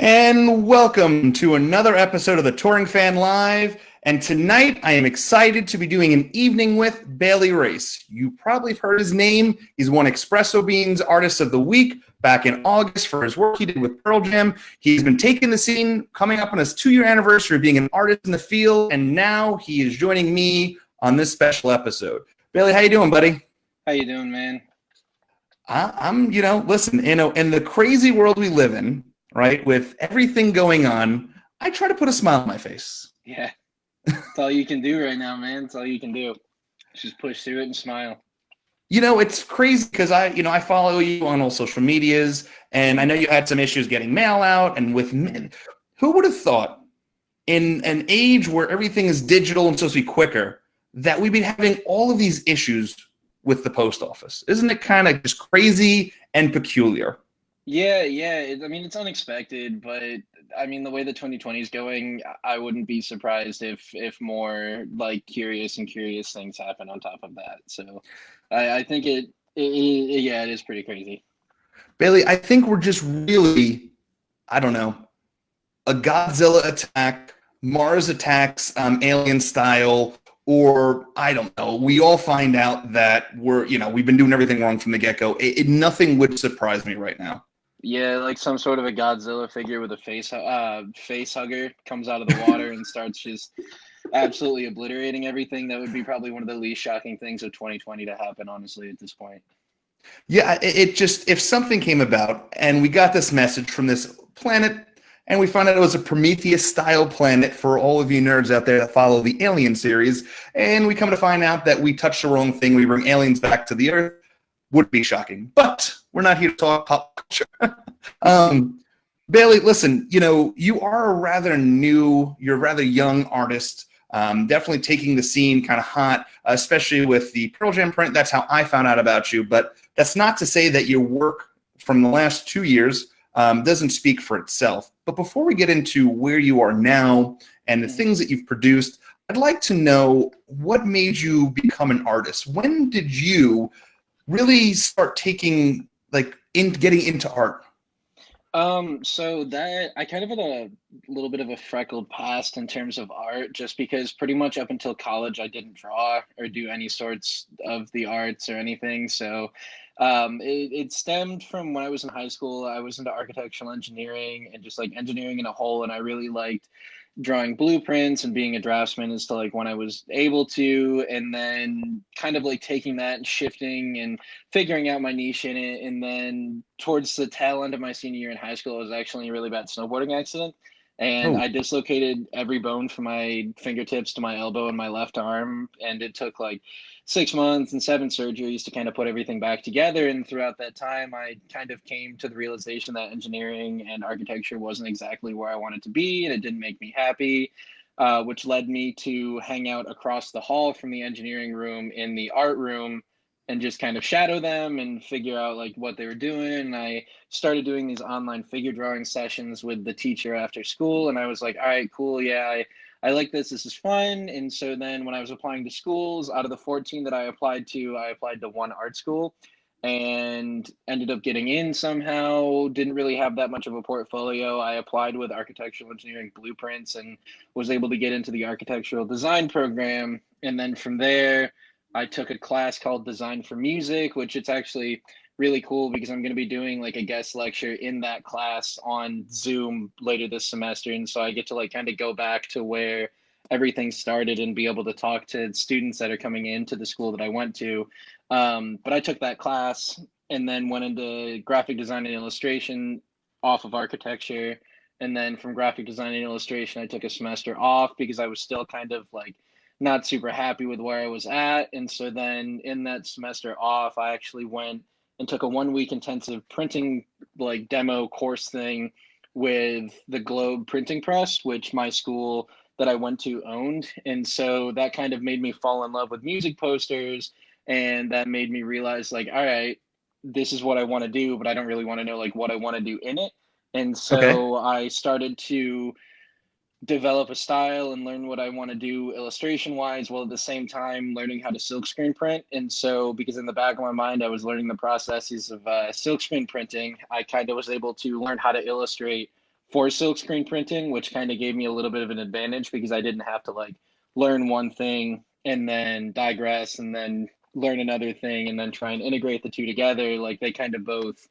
And welcome to another episode of the Touring Fan Live. And tonight I am excited to be doing an evening with Bailey Race. You probably have heard his name. He's won Espresso Beans Artist of the Week back in August for his work he did with Pearl Jam. He's been taking the scene, coming up on his 2-year anniversary of being an artist in the field, and now he is joining me on this special episode. Bailey, how you doing, buddy? How you doing, man? I'm, listen, in the crazy world we live in, right, with everything going on, I try to put a smile on my face. Yeah, that's all you can do right now, man. That's all you can do. Just push through it and smile. It's crazy because I follow you on all social medias, and I know you had some issues getting mail out, and who would have thought in an age where everything is digital and supposed to be quicker, that we'd be having all of these issues with the post office? Isn't it kind of just crazy and peculiar? Yeah. It's unexpected, but the way the 2020 is going, I wouldn't be surprised if more like curious things happen on top of that. So I think it is pretty crazy. Bailey, I think we're just really, I don't know, a Godzilla attack, Mars attacks, alien style, or I don't know. We all find out that we've been doing everything wrong from the get-go. Nothing would surprise me right now. Yeah, like some sort of a Godzilla figure with a face hugger comes out of the water and starts just absolutely obliterating everything. That would be probably one of the least shocking things of 2020 to happen, honestly, at this point. Yeah, it just, if something came about and we got this message from this planet and we found out it was a Prometheus-style planet for all of you nerds out there that follow the Alien series, and we come to find out that we touched the wrong thing, we bring aliens back to the Earth, would be shocking. But we're not here to talk pop culture. Bailey, listen, you are you're a rather young artist, definitely taking the scene kind of hot, especially with the Pearl Jam print. That's how I found out about you. But that's not to say that your work from the last 2 years doesn't speak for itself. But before we get into where you are now and the things that you've produced, I'd like to know what made you become an artist. When did you really start getting into art? So that I kind of had a little bit of a freckled past in terms of art, just because pretty much up until college I didn't draw or do any sorts of the arts or anything. So it stemmed from when I was in high school. I was into architectural engineering and just like engineering in a whole, and I really liked drawing blueprints and being a draftsman as to like when I was able to, and then kind of like taking that and shifting and figuring out my niche in it. And then towards the tail end of my senior year in high school, it was actually a really bad snowboarding accident. And I dislocated every bone from my fingertips to my elbow and my left arm. And it took like 6 months and 7 surgeries to kind of put everything back together. And throughout that time, I kind of came to the realization that engineering and architecture wasn't exactly where I wanted to be, and it didn't make me happy, which led me to hang out across the hall from the engineering room in the art room and just kind of shadow them and figure out like what they were doing. And I started doing these online figure drawing sessions with the teacher after school. And I was like, all right, cool. Yeah, I like this. This is fun. And so then when I was applying to schools, out of the 14 that I applied to one art school and ended up getting in somehow. Didn't really have that much of a portfolio. I applied with architectural engineering blueprints and was able to get into the architectural design program. And then from there, I took a class called Design for Music, which it's actually really cool because I'm going to be doing like a guest lecture in that class on Zoom later this semester. And so I get to like kind of go back to where everything started and be able to talk to students that are coming into the school that I went to. But I took that class and then went into graphic design and illustration off of architecture. And then from graphic design and illustration, I took a semester off because I was still kind of like not super happy with where I was at. And so then in that semester off, I actually went and took a 1-week intensive printing like demo course thing with the Globe printing press, which my school that I went to owned. And so that kind of made me fall in love with music posters. And that made me realize like, all right, this is what I want to do, but I don't really want to know like what I want to do in it. And so I started to develop a style and learn what I want to do illustration wise, while at the same time learning how to silkscreen print. And so, because in the back of my mind, I was learning the processes of silkscreen printing, I kind of was able to learn how to illustrate for silk screen printing, which kind of gave me a little bit of an advantage because I didn't have to like learn one thing and then digress and then learn another thing and then try and integrate the two together. Like they kind of both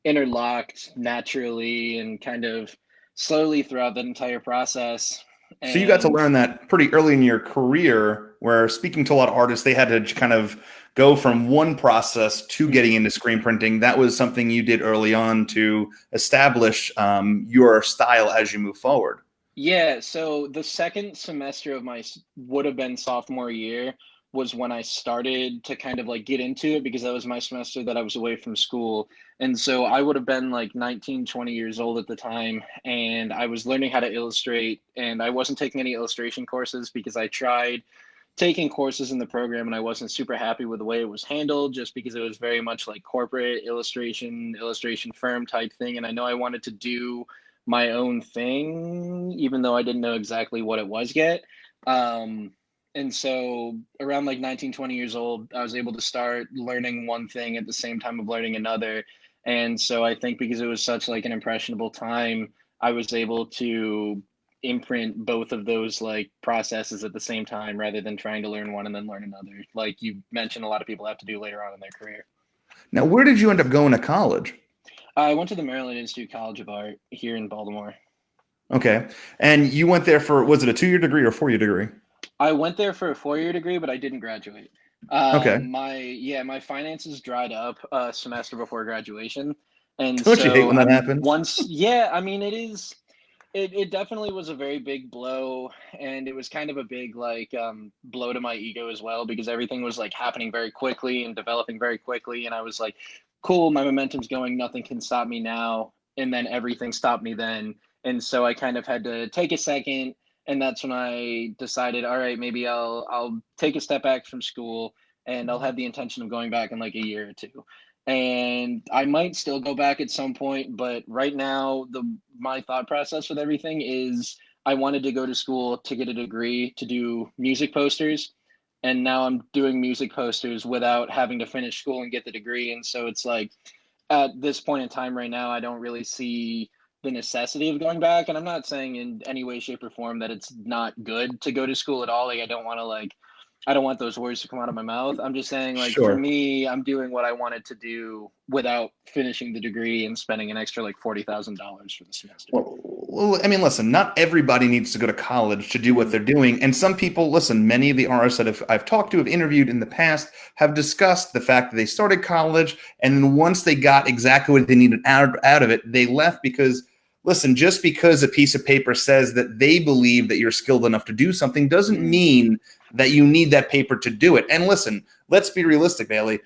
interlocked naturally and kind of slowly throughout that entire process. So you got to And learn that pretty early in your career, where speaking to a lot of artists, they had to kind of go from one process to getting into screen printing. That was something you did early on to establish your style as you move forward. yeah, so the second semester of my would have been sophomore year was when I started to kind of like get into it because that was my semester that I was away from school. And so I would have been like 19, 20 years old at the time, and I was learning how to illustrate, and I wasn't taking any illustration courses because I tried taking courses in the program and I wasn't super happy with the way it was handled just because it was very much like corporate illustration firm type thing. And I know I wanted to do my own thing, even though I didn't know exactly what it was yet. Um, and so around like 19, 20 years old, I was able to start learning one thing at the same time of learning another. And so I think because it was such like an impressionable time, I was able to imprint both of those like processes at the same time rather than trying to learn one and then learn another. Like you mentioned, a lot of people have to do later on in their career. Now, where did you end up going to college? I went to the Maryland Institute College of Art here in Baltimore. Okay. And you went there for, was it a 2 year degree or 4 year degree? I went there for a 4 year degree, but I didn't graduate. Okay. My finances dried up a semester before graduation, and Don't you hate so when that I'm happens? once. Yeah, I mean it is. It definitely was a very big blow, and it was kind of a big like blow to my ego as well because everything was like happening very quickly and developing very quickly, and I was like, cool, my momentum's going, nothing can stop me now, and then everything stopped me then, and so I kind of had to take a second, and that's when I decided, all right, maybe I'll take a step back from school, and I'll have the intention of going back in like a year or two. And I might still go back at some point, but right now the my thought process with everything is I wanted to go to school to get a degree to do music posters, and now I'm doing music posters without having to finish school and get the degree. And so it's like at this point in time right now, I don't really see the necessity of going back. And I'm not saying in any way, shape, or form that it's not good to go to school at all. Like I don't want those words to come out of my mouth. I'm just saying, like, for Sure. me, I'm doing what I wanted to do without finishing the degree and spending an extra like $40,000 for the semester. Well, I mean, listen, not everybody needs to go to college to do what Mm-hmm. they're doing. And some people, listen, many of the artists that I've talked to, have interviewed in the past, have discussed the fact that they started college and then once they got exactly what they needed out of it, they left because, listen, just because a piece of paper says that they believe that you're skilled enough to do something doesn't Mm-hmm. mean that you need that paper to do it. And listen, let's be realistic, Bailey.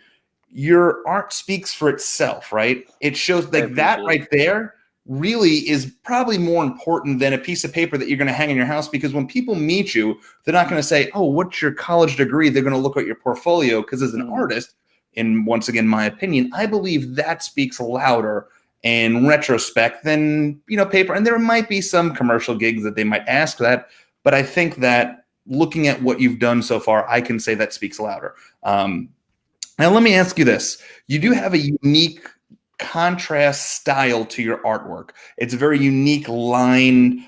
Your art speaks for itself, right? It shows I like that appreciate it. right there really is probably more important than a piece of paper that you're going to hang in your house because when people meet you, they're not going to say, "Oh, what's your college degree?" They're going to look at your portfolio because as an Mm-hmm. artist, and once again, my opinion, I believe that speaks louder in retrospect than, paper. And there might be some commercial gigs that they might ask that, but I think that looking at what you've done so far, I can say that speaks louder. Now, let me ask you this. You do Mm-hmm. have a unique contrast style to your artwork. It's a very unique line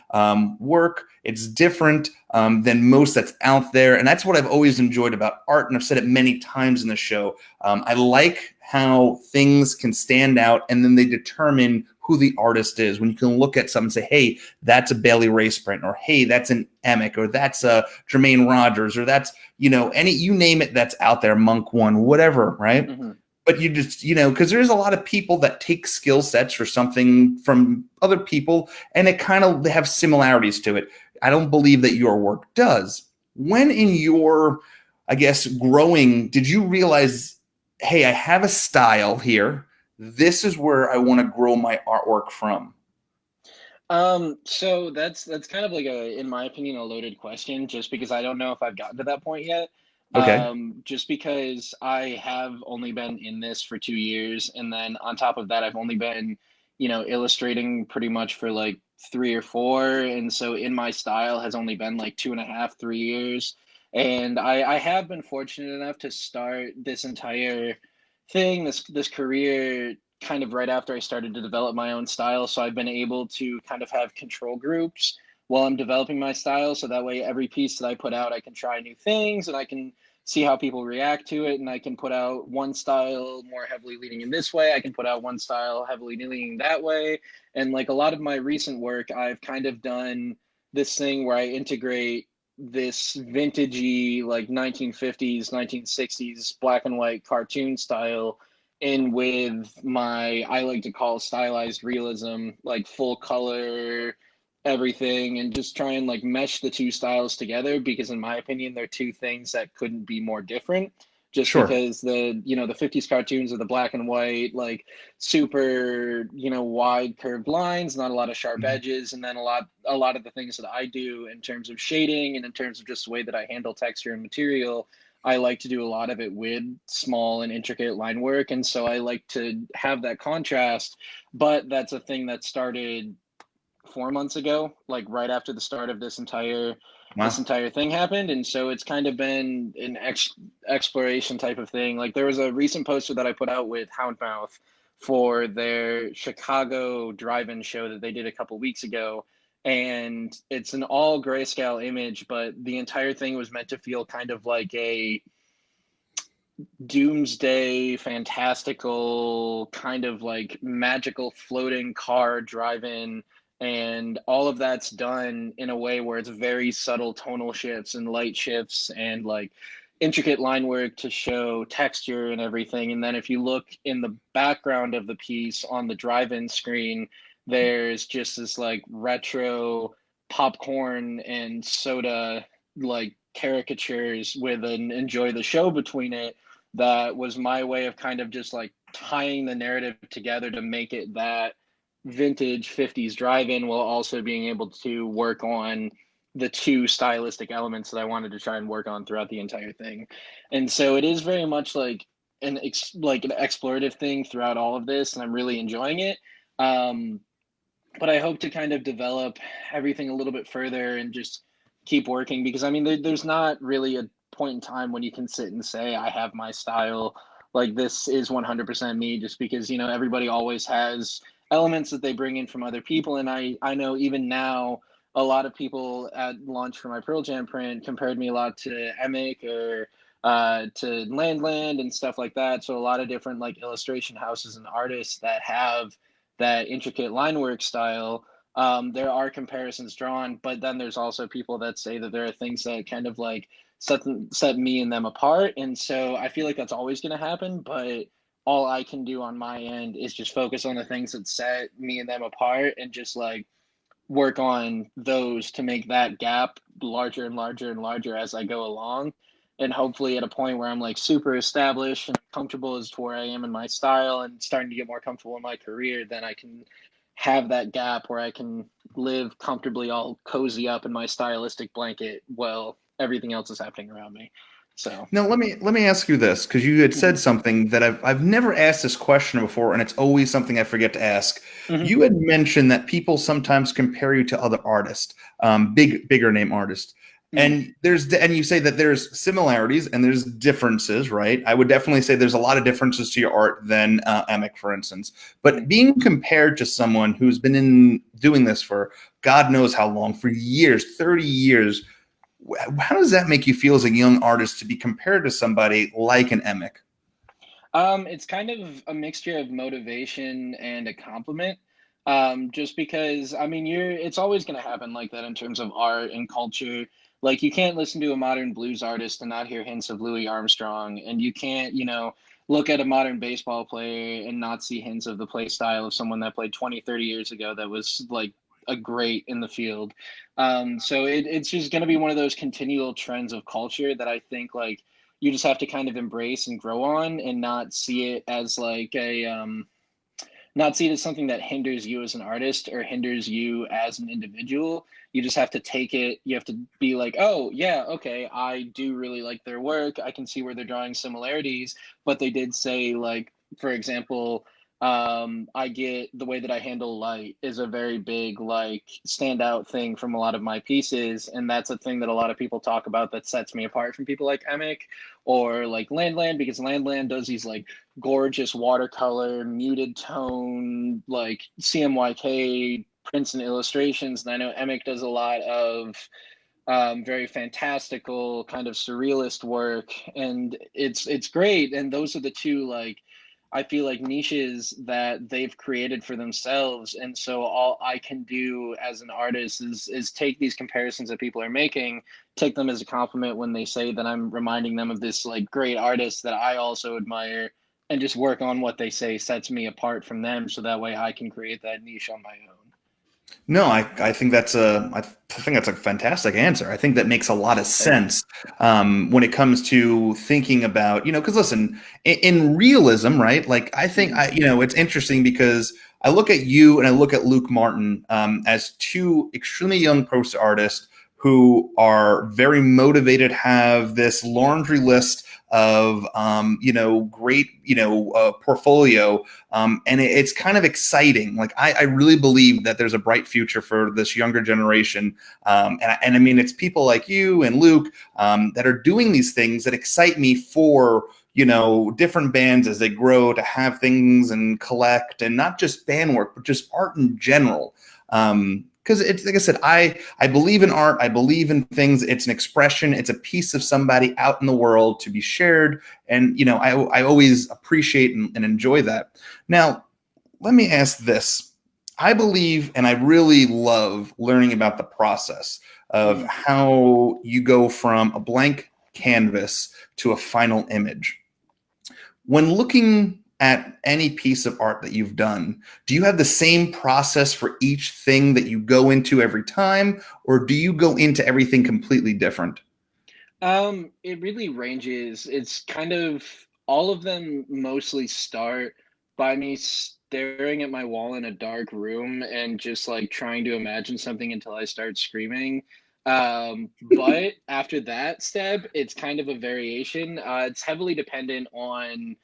work. It's different than most that's out there. And that's what I've always enjoyed about art. And I've said it many times in the show. I like how things can stand out and then they determine who the artist is. When you can look at something and say, hey, that's a Bailey Race print, or hey, that's an Emick, or that's a Jermaine Rogers, or that's, any, you name it that's out there, Monk One, whatever, right? Mm-hmm. But you just, because there's a lot of people that take skill sets or something from other people and it kind of have similarities to it. I don't believe that your work does. When in your, I guess, growing, did you realize, hey, I have a style here. This is where I want to grow my artwork from? So that's kind of like in my opinion, a loaded question, just because I don't know if I've gotten to that point yet. Okay. Just because I have only been in this for 2 years, and then on top of that, I've only been, illustrating pretty much for like 3 or 4, and so in my style has only been like 2.5, 3 years, and I have been fortunate enough to start this entire thing, this career kind of right after I started to develop my own style. So I've been able to kind of have control groups while I'm developing my style. So that way, every piece that I put out, I can try new things and I can see how people react to it. And I can put out one style more heavily leaning in this way. I can put out one style heavily leaning that way. And like a lot of my recent work, I've kind of done this thing where I integrate this vintagey, like 1950s, 1960s black and white cartoon style in with my, I like to call stylized realism, like full color everything, and just try and like mesh the two styles together, because in my opinion they're two things that couldn't be more different, just Sure. because the 50s cartoons are the black and white, like super, wide curved lines, not a lot of sharp Mhm. edges, and then a lot of the things that I do in terms of shading and in terms of just the way that I handle texture and material, I like to do a lot of it with small and intricate line work. And so I like to have that contrast. But that's a thing that started 4 months ago, like right after the start of this Wow. entire thing happened. And so it's kind of been an exploration type of thing. Like there was a recent poster that I put out with Houndmouth for their Chicago drive-in show that they did a couple weeks ago. And it's an all grayscale image, but the entire thing was meant to feel kind of like a doomsday, fantastical, kind of like magical floating car drive-in, and all of that's done in a way where it's very subtle tonal shifts and light shifts and like intricate line work to show texture and everything. And then if you look in the background of the piece on the drive-in screen, there's just this like retro popcorn and soda like caricatures with an enjoy the show between it. That was my way of kind of just like tying the narrative together to make it that vintage 50s drive-in, while also being able to work on the two stylistic elements that I wanted to try and work on throughout the entire thing. And so it is very much like like an explorative thing throughout all of this, and I'm really enjoying it. Um, but I hope to kind of develop everything a little bit further and just keep working, because I mean, there's not really a point in time when you can sit and say, I have my style. Like this is 100% me, just because, everybody always has elements that they bring in from other people. And I know even now, a lot of people at launch for my Pearl Jam print compared me a lot to Emic or to Landland and stuff like that. So a lot of different like illustration houses and artists that have that intricate line work style. There are comparisons drawn, but then there's also people that say that there are things that kind of like set me and them apart. And so I feel like that's always going to happen, but all I can do on my end is just focus on the things that set me and them apart, and just like work on those to make that gap larger and larger and larger as I go along. And hopefully at a point where I'm like super established and comfortable as to where I am in my style and starting to get more comfortable in my career, then I can have that gap where I can live comfortably, all cozy up in my stylistic blanket while everything else is happening around me. So, Now let me ask you this, because you had mhm, said something that I've never asked this question before, and it's always something I forget to ask. mhm, You had mentioned that people sometimes compare you to other artists, bigger name artists, mhm, and you say that there's similarities and there's differences, right? I would definitely say there's a lot of differences to your art than Emic, for instance. But mhm. being compared to someone who's been in doing this for God knows how long, for years, 30 years, how does that make you feel as a young artist to be compared to somebody like an Emic? It's kind of a mixture of motivation and a compliment. Just because, I mean, it's always going to happen like that in terms of art and culture. Like, you can't listen to a modern blues artist and not hear hints of Louis Armstrong, and you can't, look at a modern baseball player and not see hints of the play style of someone that played 20, 30 years ago that was like a great in the field. So it's just going to be one of those continual trends of culture that I think like you just have to kind of embrace and grow on, and not see it as like not see it as something that hinders you as an artist or hinders you as an individual. You just have to take it, you have to be like, oh yeah, okay, I do really like their work, I can see where they're drawing similarities, but they did say, like, for example, I get the way that I handle light is a very big like standout thing from a lot of my pieces, and that's a thing that a lot of people talk about that sets me apart from people like Emic or like Landland, because Landland does these like gorgeous watercolor, muted tone, like CMYK prints and illustrations, and I know Emic does a lot of very fantastical kind of surrealist work, and it's great. And those are the two like I feel like niches that they've created for themselves. And so all I can do as an artist is take these comparisons that people are making, take them as a compliment when they say that I'm reminding them of this like great artist that I also admire, and just work on what they say sets me apart from them, so that way I can create that niche on my own. No, I think I think that's a fantastic answer. I think that makes a lot of Thank you. sense when it comes to thinking about, because listen, in realism, right? Like I think Mhm. it's interesting because I look at you and I look at Luke Martin as two extremely young poster artists who are very motivated, have this laundry list of great portfolio, and it's kind of exciting. Like I really believe that there's a bright future for this younger generation, and I mean it's people like you and Luke that are doing these things that excite me for different bands as they grow to have things and collect, and not just band work but just art in general. Because it's like I said, I believe in art. I believe in things. It's an expression. It's a piece of somebody out in the world to be shared, and I always appreciate and enjoy that. Now, let me ask this. I believe and I really love learning about the process of Mm. how you go from a blank canvas to a final image. When looking at any piece of art that you've done, do you have the same process for each thing that you go into every time, or do you go into everything completely different? It really ranges. It's kind of all of them mostly start by me staring at my wall in a dark room and just like trying to imagine something until I start screaming. But after that step, it's kind of a variation. It's heavily dependent on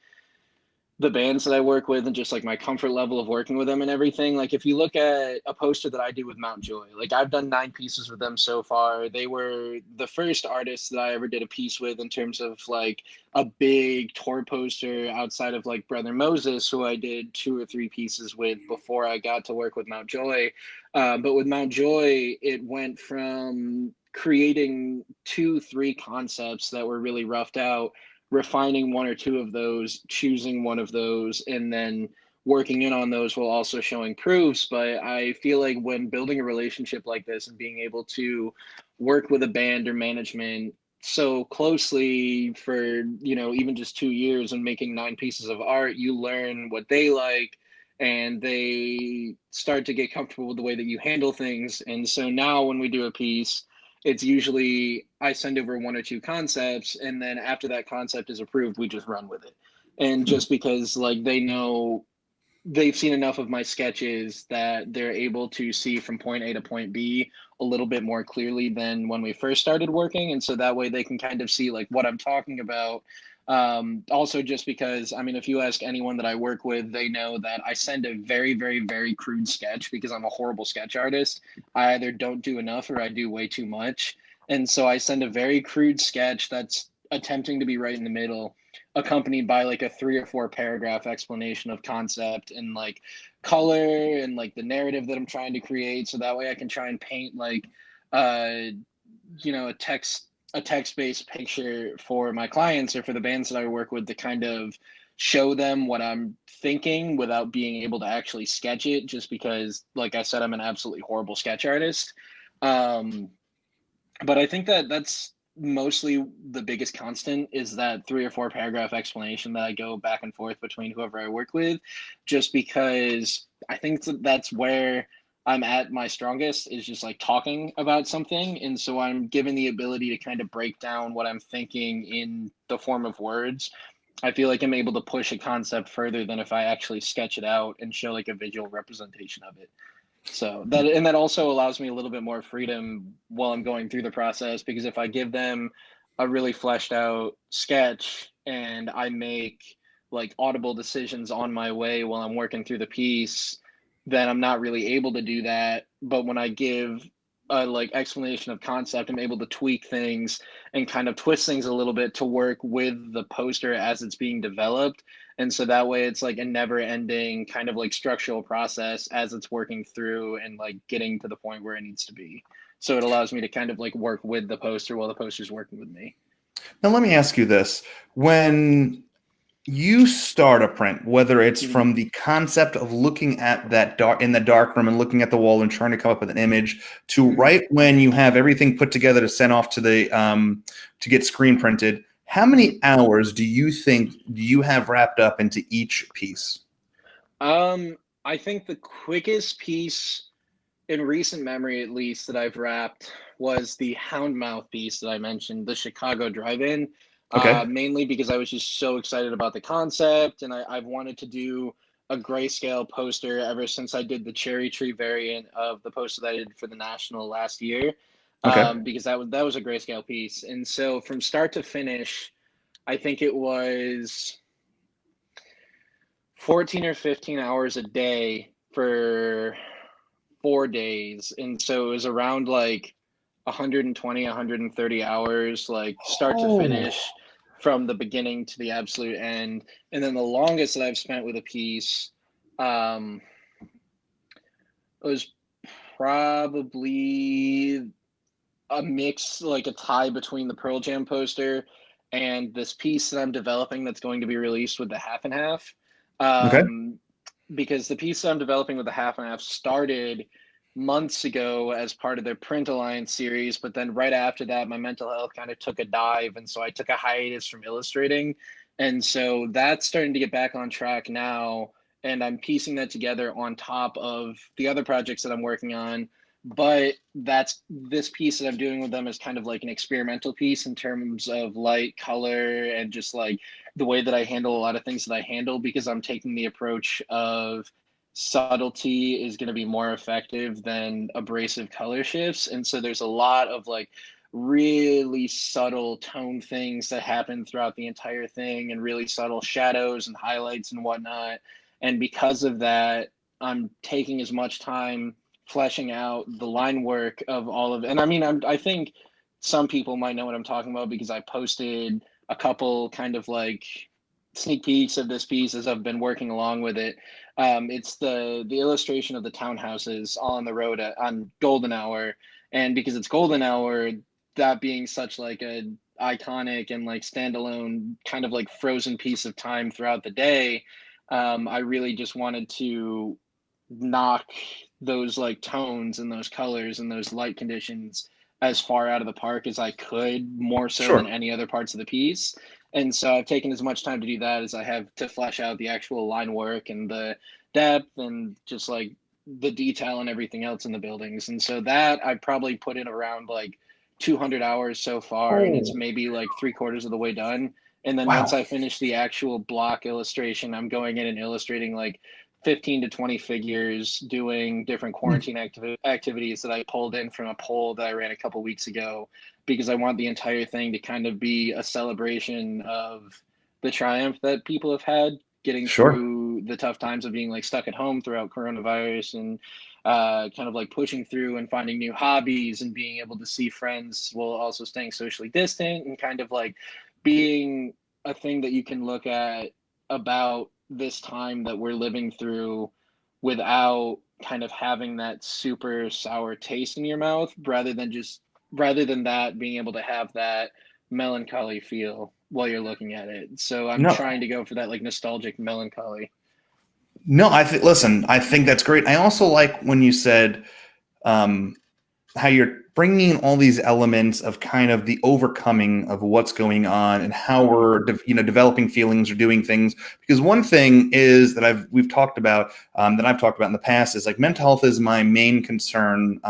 the bands that I work with and just like my comfort level of working with them and everything. Like if you look at a poster that I do with Mount Joy, like I've done 9 pieces with them so far. They were the first artists that I ever did a piece with in terms of like a big tour poster outside of like Brother Moses, who I did 2 or 3 pieces with before I got to work with Mount Joy. But with Mount Joy, it went from creating 2, 3 concepts that were really roughed out, refining 1 or 2 of those, choosing one of those, and then working in on those while also showing proofs. But I feel like when building a relationship like this and being able to work with a band or management so closely for, even just 2 years and making 9 pieces of art, you learn what they like, and they start to get comfortable with the way that you handle things. And so now when we do a piece, it's usually I send over 1 or 2 concepts, and then after that concept is approved, we just run with it. And just because like they know, they've seen enough of my sketches that they're able to see from point A to point B a little bit more clearly than when we first started working. And so that way they can kind of see like what I'm talking about. Also, just because, I mean, if you ask anyone that I work with, they know that I send a very, very, very crude sketch because I'm a horrible sketch artist. I either don't do enough or I do way too much. And so I send a very crude sketch that's attempting to be right in the middle, accompanied by like a 3 or 4 paragraph explanation of concept and like color and like the narrative that I'm trying to create, so that way I can try and paint like uh a text-based picture for my clients or for the bands that I work with, to kind of show them what I'm thinking without being able to actually sketch it, just because like I said, I'm an absolutely horrible sketch artist. Um but I think that that's mostly the biggest constant, is that 3 or 4 paragraph explanation that I go back and forth between whoever I work with, just because I think that's where I'm at my strongest, is just like talking about something. And so I'm given the ability to kind of break down what I'm thinking in the form of words. I feel like I'm able to push a concept further than if I actually sketch it out and show like a visual representation of it. So that also allows me a little bit more freedom while I'm going through the process, because if I give them a really fleshed out sketch and I make like audible decisions on my way while I'm working through the piece, then I'm not really able to do that. But when I give a like explanation of concept, I'm able to tweak things and kind of twist things a little bit to work with the poster as it's being developed. And so that way it's like a never ending kind of like structural process as it's working through and like getting to the point where it needs to be. So it allows me to kind of like work with the poster while the poster's working with me. Now, let me ask you this. When you start a print, whether it's Mhm. from the concept of looking at that dark in the dark room and looking at the wall and trying to come up with an image, to Mhm. right when you have everything put together to send off to the to get screen printed, how Mhm. many hours do you think you have wrapped up into each piece? I think the quickest piece in recent memory, at least, that I've wrapped was the Houndmouth piece that I mentioned, the Chicago Drive-In. Okay. Mainly because I was just so excited about the concept, and I've wanted to do a grayscale poster ever since I did the cherry tree variant of the poster that I did for the National last year. Okay. Because that was a grayscale piece, and so from start to finish, I think it was 14 or 15 hours a day for 4 days. And so it was around like 120, 130 hours, like start to Oh, finish from the beginning to the absolute end. And then the longest that I've spent with a piece um, was probably a mix, like a tie between the Pearl Jam poster and this piece that I'm developing that's going to be released with the half and half. okay. Um, because the piece I'm developing with the half and half started months ago as part of their Print Alliance series, but then right after that, my mental health kind of took a dive, and so I took a hiatus from illustrating, and so that's starting to get back on track now, and I'm piecing that together on top of the other projects that I'm working on. But that's this piece that I'm doing with them is kind of like an experimental piece in terms of light, color, and just like the way that I handle a lot of things that I handle, because I'm taking the approach of subtlety is going to be more effective than abrasive color shifts. And so there's a lot of like really subtle tone things that happen throughout the entire thing, and really subtle shadows and highlights and whatnot. And because of that, I'm taking as much time fleshing out the line work of all of it. And I mean, I think some people might know what I'm talking about because I posted a couple kind of like sneak peeks of this piece as I've been working along with it. It's the illustration of the townhouses on the road on Golden Hour, and because it's Golden Hour, that being such like a iconic and like standalone kind of like frozen piece of time throughout the day, I really just wanted to knock those like tones and those colors and those light conditions as far out of the park as I could, more so than Sure. any other parts of the piece. And so I've taken as much time to do that as I have to flesh out the actual line work and the depth and just like the detail and everything else in the buildings. And so that I probably put in around like 200 hours so far, and it's Oh, maybe like three quarters of the way done. And then once wow. I finish the actual block illustration, I'm going in and illustrating like 15 to 20 figures, doing different quarantine activities that I pulled in from a poll that I ran a couple weeks ago, because I want the entire thing to kind of be a celebration of the triumph that people have had getting Sure. through the tough times of being like stuck at home throughout coronavirus, and kind of like pushing through and finding new hobbies and being able to see friends while also staying socially distant, and kind of like being a thing that you can look at about this time that we're living through without kind of having that super sour taste in your mouth, rather than that being able to have that melancholy feel while you're looking at it. So I'm No, trying to go for that like nostalgic melancholy. no, I think, listen, I think that's great. I also like when you said, um, how you're bringing in all these elements of kind of the overcoming of what's going on and how Mm-hmm. we're developing feelings or doing things. Because one thing is that we've talked about, that I've talked about in the past, is like mental health is my main concern,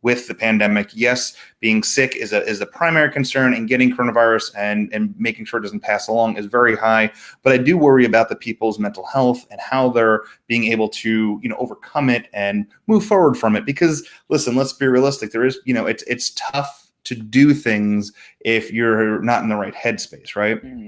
with the pandemic. Yes, being sick is a primary concern, and getting coronavirus and making sure it doesn't pass along is very high. But I do worry about the people's mental health and how they're being able to overcome it and move forward from it. Because listen, let's be realistic. There is, it's tough to do things if you're not in the right headspace, right? Mm-hmm.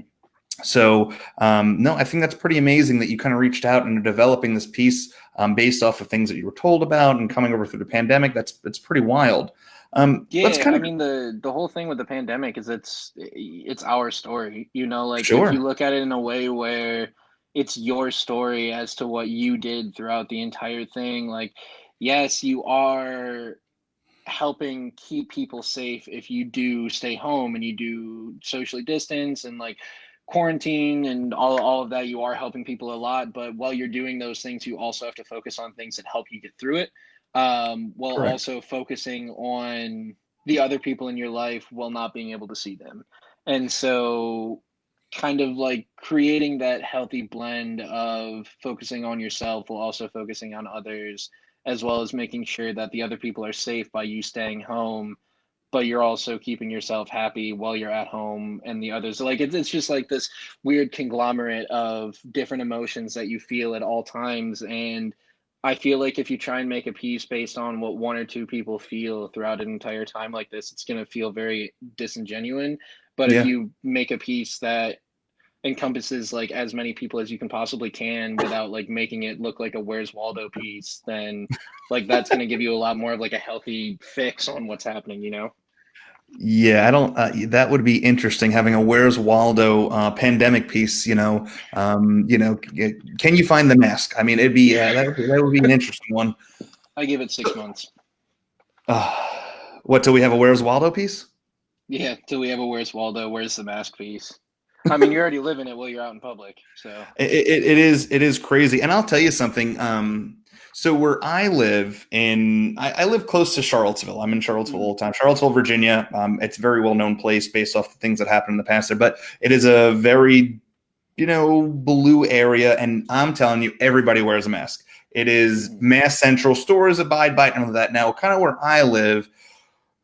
So, no, I think that's pretty amazing that you kind of reached out and are developing this piece based off of things that you were told about and coming over through the pandemic. That's pretty wild. Let's Yeah, kind I of mean the whole thing with the pandemic is it's our story. You know, like if you sure, look at it in a way where it's your story as to what you did throughout the entire thing, like yes, you are helping keep people safe if you do stay home and you do socially distance and like quarantine and all of that. You are helping people a lot, but while you're doing those things you also have to focus on things that help you get through it, while correct. also focusing on the other people in your life while not being able to see them. And so kind of like creating that healthy blend of focusing on yourself while also focusing on others, as well as making sure that the other people are safe by you staying home, but you're also keeping yourself happy while you're at home and the others. Like it's just like this weird conglomerate of different emotions that you feel at all times. And I feel like if you try and make a piece based on what one or two people feel throughout an entire time like this, it's going to feel very disingenuine. But if Yeah. you make a piece that encompasses like as many people as you can possibly can without like making it look like a Where's Waldo piece, then like that's going to give you a lot more of like a healthy fix on what's happening, you know? Yeah, I don't. That would be interesting having a Where's Waldo pandemic piece. Can you find the mask? I mean, it'd be that would be an interesting one. I give it 6 months. Uh, what till we have a Where's Waldo piece? Yeah, till we have a Where's Waldo, where's the mask piece? I mean, you're already living it while you're out in public, so. It is crazy, and I'll tell you something. So where I live I live close to Charlottesville. I'm in Charlottesville Mhm. all the time. Charlottesville, Virginia. It's a very well known place based off the things that happened in the past there, but it is a very blue area, and I'm telling you, everybody wears a mask. It is Mhm. mass central. Stores abide by none of that. Now, kind of where I live,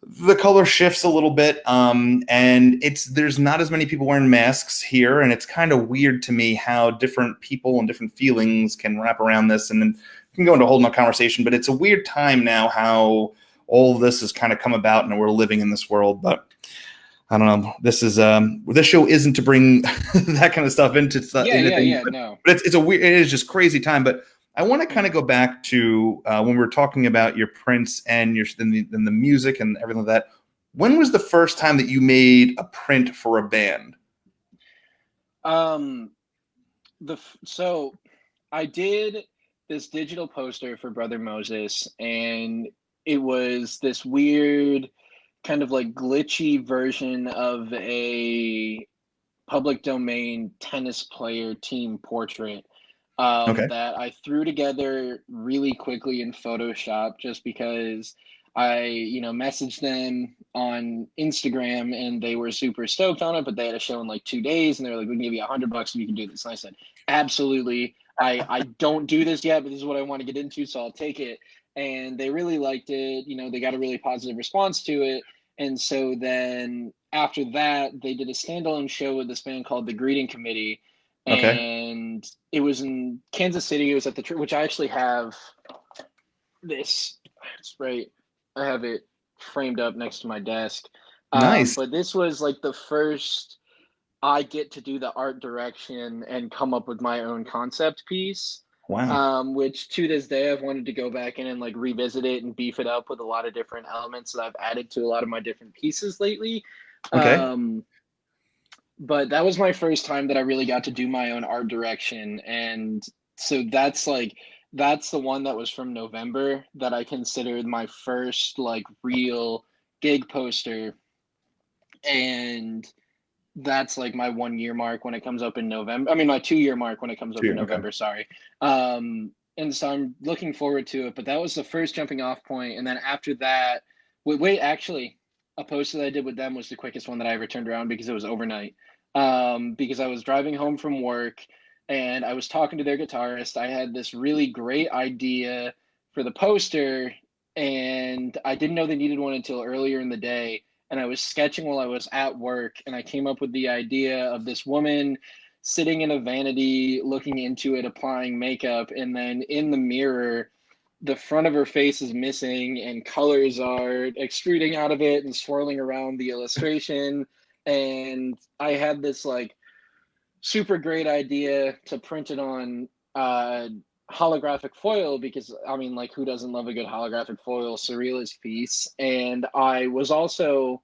the color shifts a little bit, and there's not as many people wearing masks here, and it's kind of weird to me how different people and different feelings can wrap around this, and then we can go into a whole nother conversation. But it's a weird time now how all of this has kind of come about, and we're living in this world, but. I don't know. This show isn't to bring that kind of stuff Yeah, into yeah, things, yeah, no. but it is just crazy time. But I want to kind of Mhm. go back to when we were talking about your Prince and the music and everything like that. When was the first time that you made a print for a band? Um, so I did this digital poster for Brother Moses, and it was this weird, kind of like glitchy version of a public domain tennis player team portrait, Okay. that I threw together really quickly in Photoshop just because I messaged them on Instagram and they were super stoked on it, but they had a show in like 2 days and they were like, we can give you $100 if you can do this. And I said, absolutely. I don't do this yet, but this is what I want to get into, so I'll take it. And they really liked it. They got a really positive response to it. And so then after that, they did a standalone show with this band called The Greeting Committee, Okay. and it was in Kansas City. It was at the which I actually have this. It's right. I have it framed up next to my desk. Nice. But this was like the first I get to do the art direction and come up with my own concept piece. Wow. Which to this day I've wanted to go back in and like revisit it and beef it up with a lot of different elements that I've added to a lot of my different pieces lately. Okay. Um, but that was my first time that I really got to do my own art direction. And so that's the one that was from November that I considered my first like real gig poster. And that's like my 1 year mark when it comes up in November. I mean, my 2 year mark when it comes up in Sure. Okay. November, sorry. And so I'm looking forward to it. But that was the first jumping off point. And then after that, actually, a post that I did with them was the quickest one that I ever turned around because it was overnight. Because I was driving home from work and I was talking to their guitarist. I had this really great idea for the poster, and I didn't know they needed one until earlier in the day, and I was sketching while I was at work, and I came up with the idea of this woman sitting in a vanity, looking into it, applying makeup, and then in the mirror, the front of her face is missing, and colors are extruding out of it and swirling around the illustration. And I had this like super great idea to print it on holographic foil because I mean, like, who doesn't love a good holographic foil surrealist piece? And I was also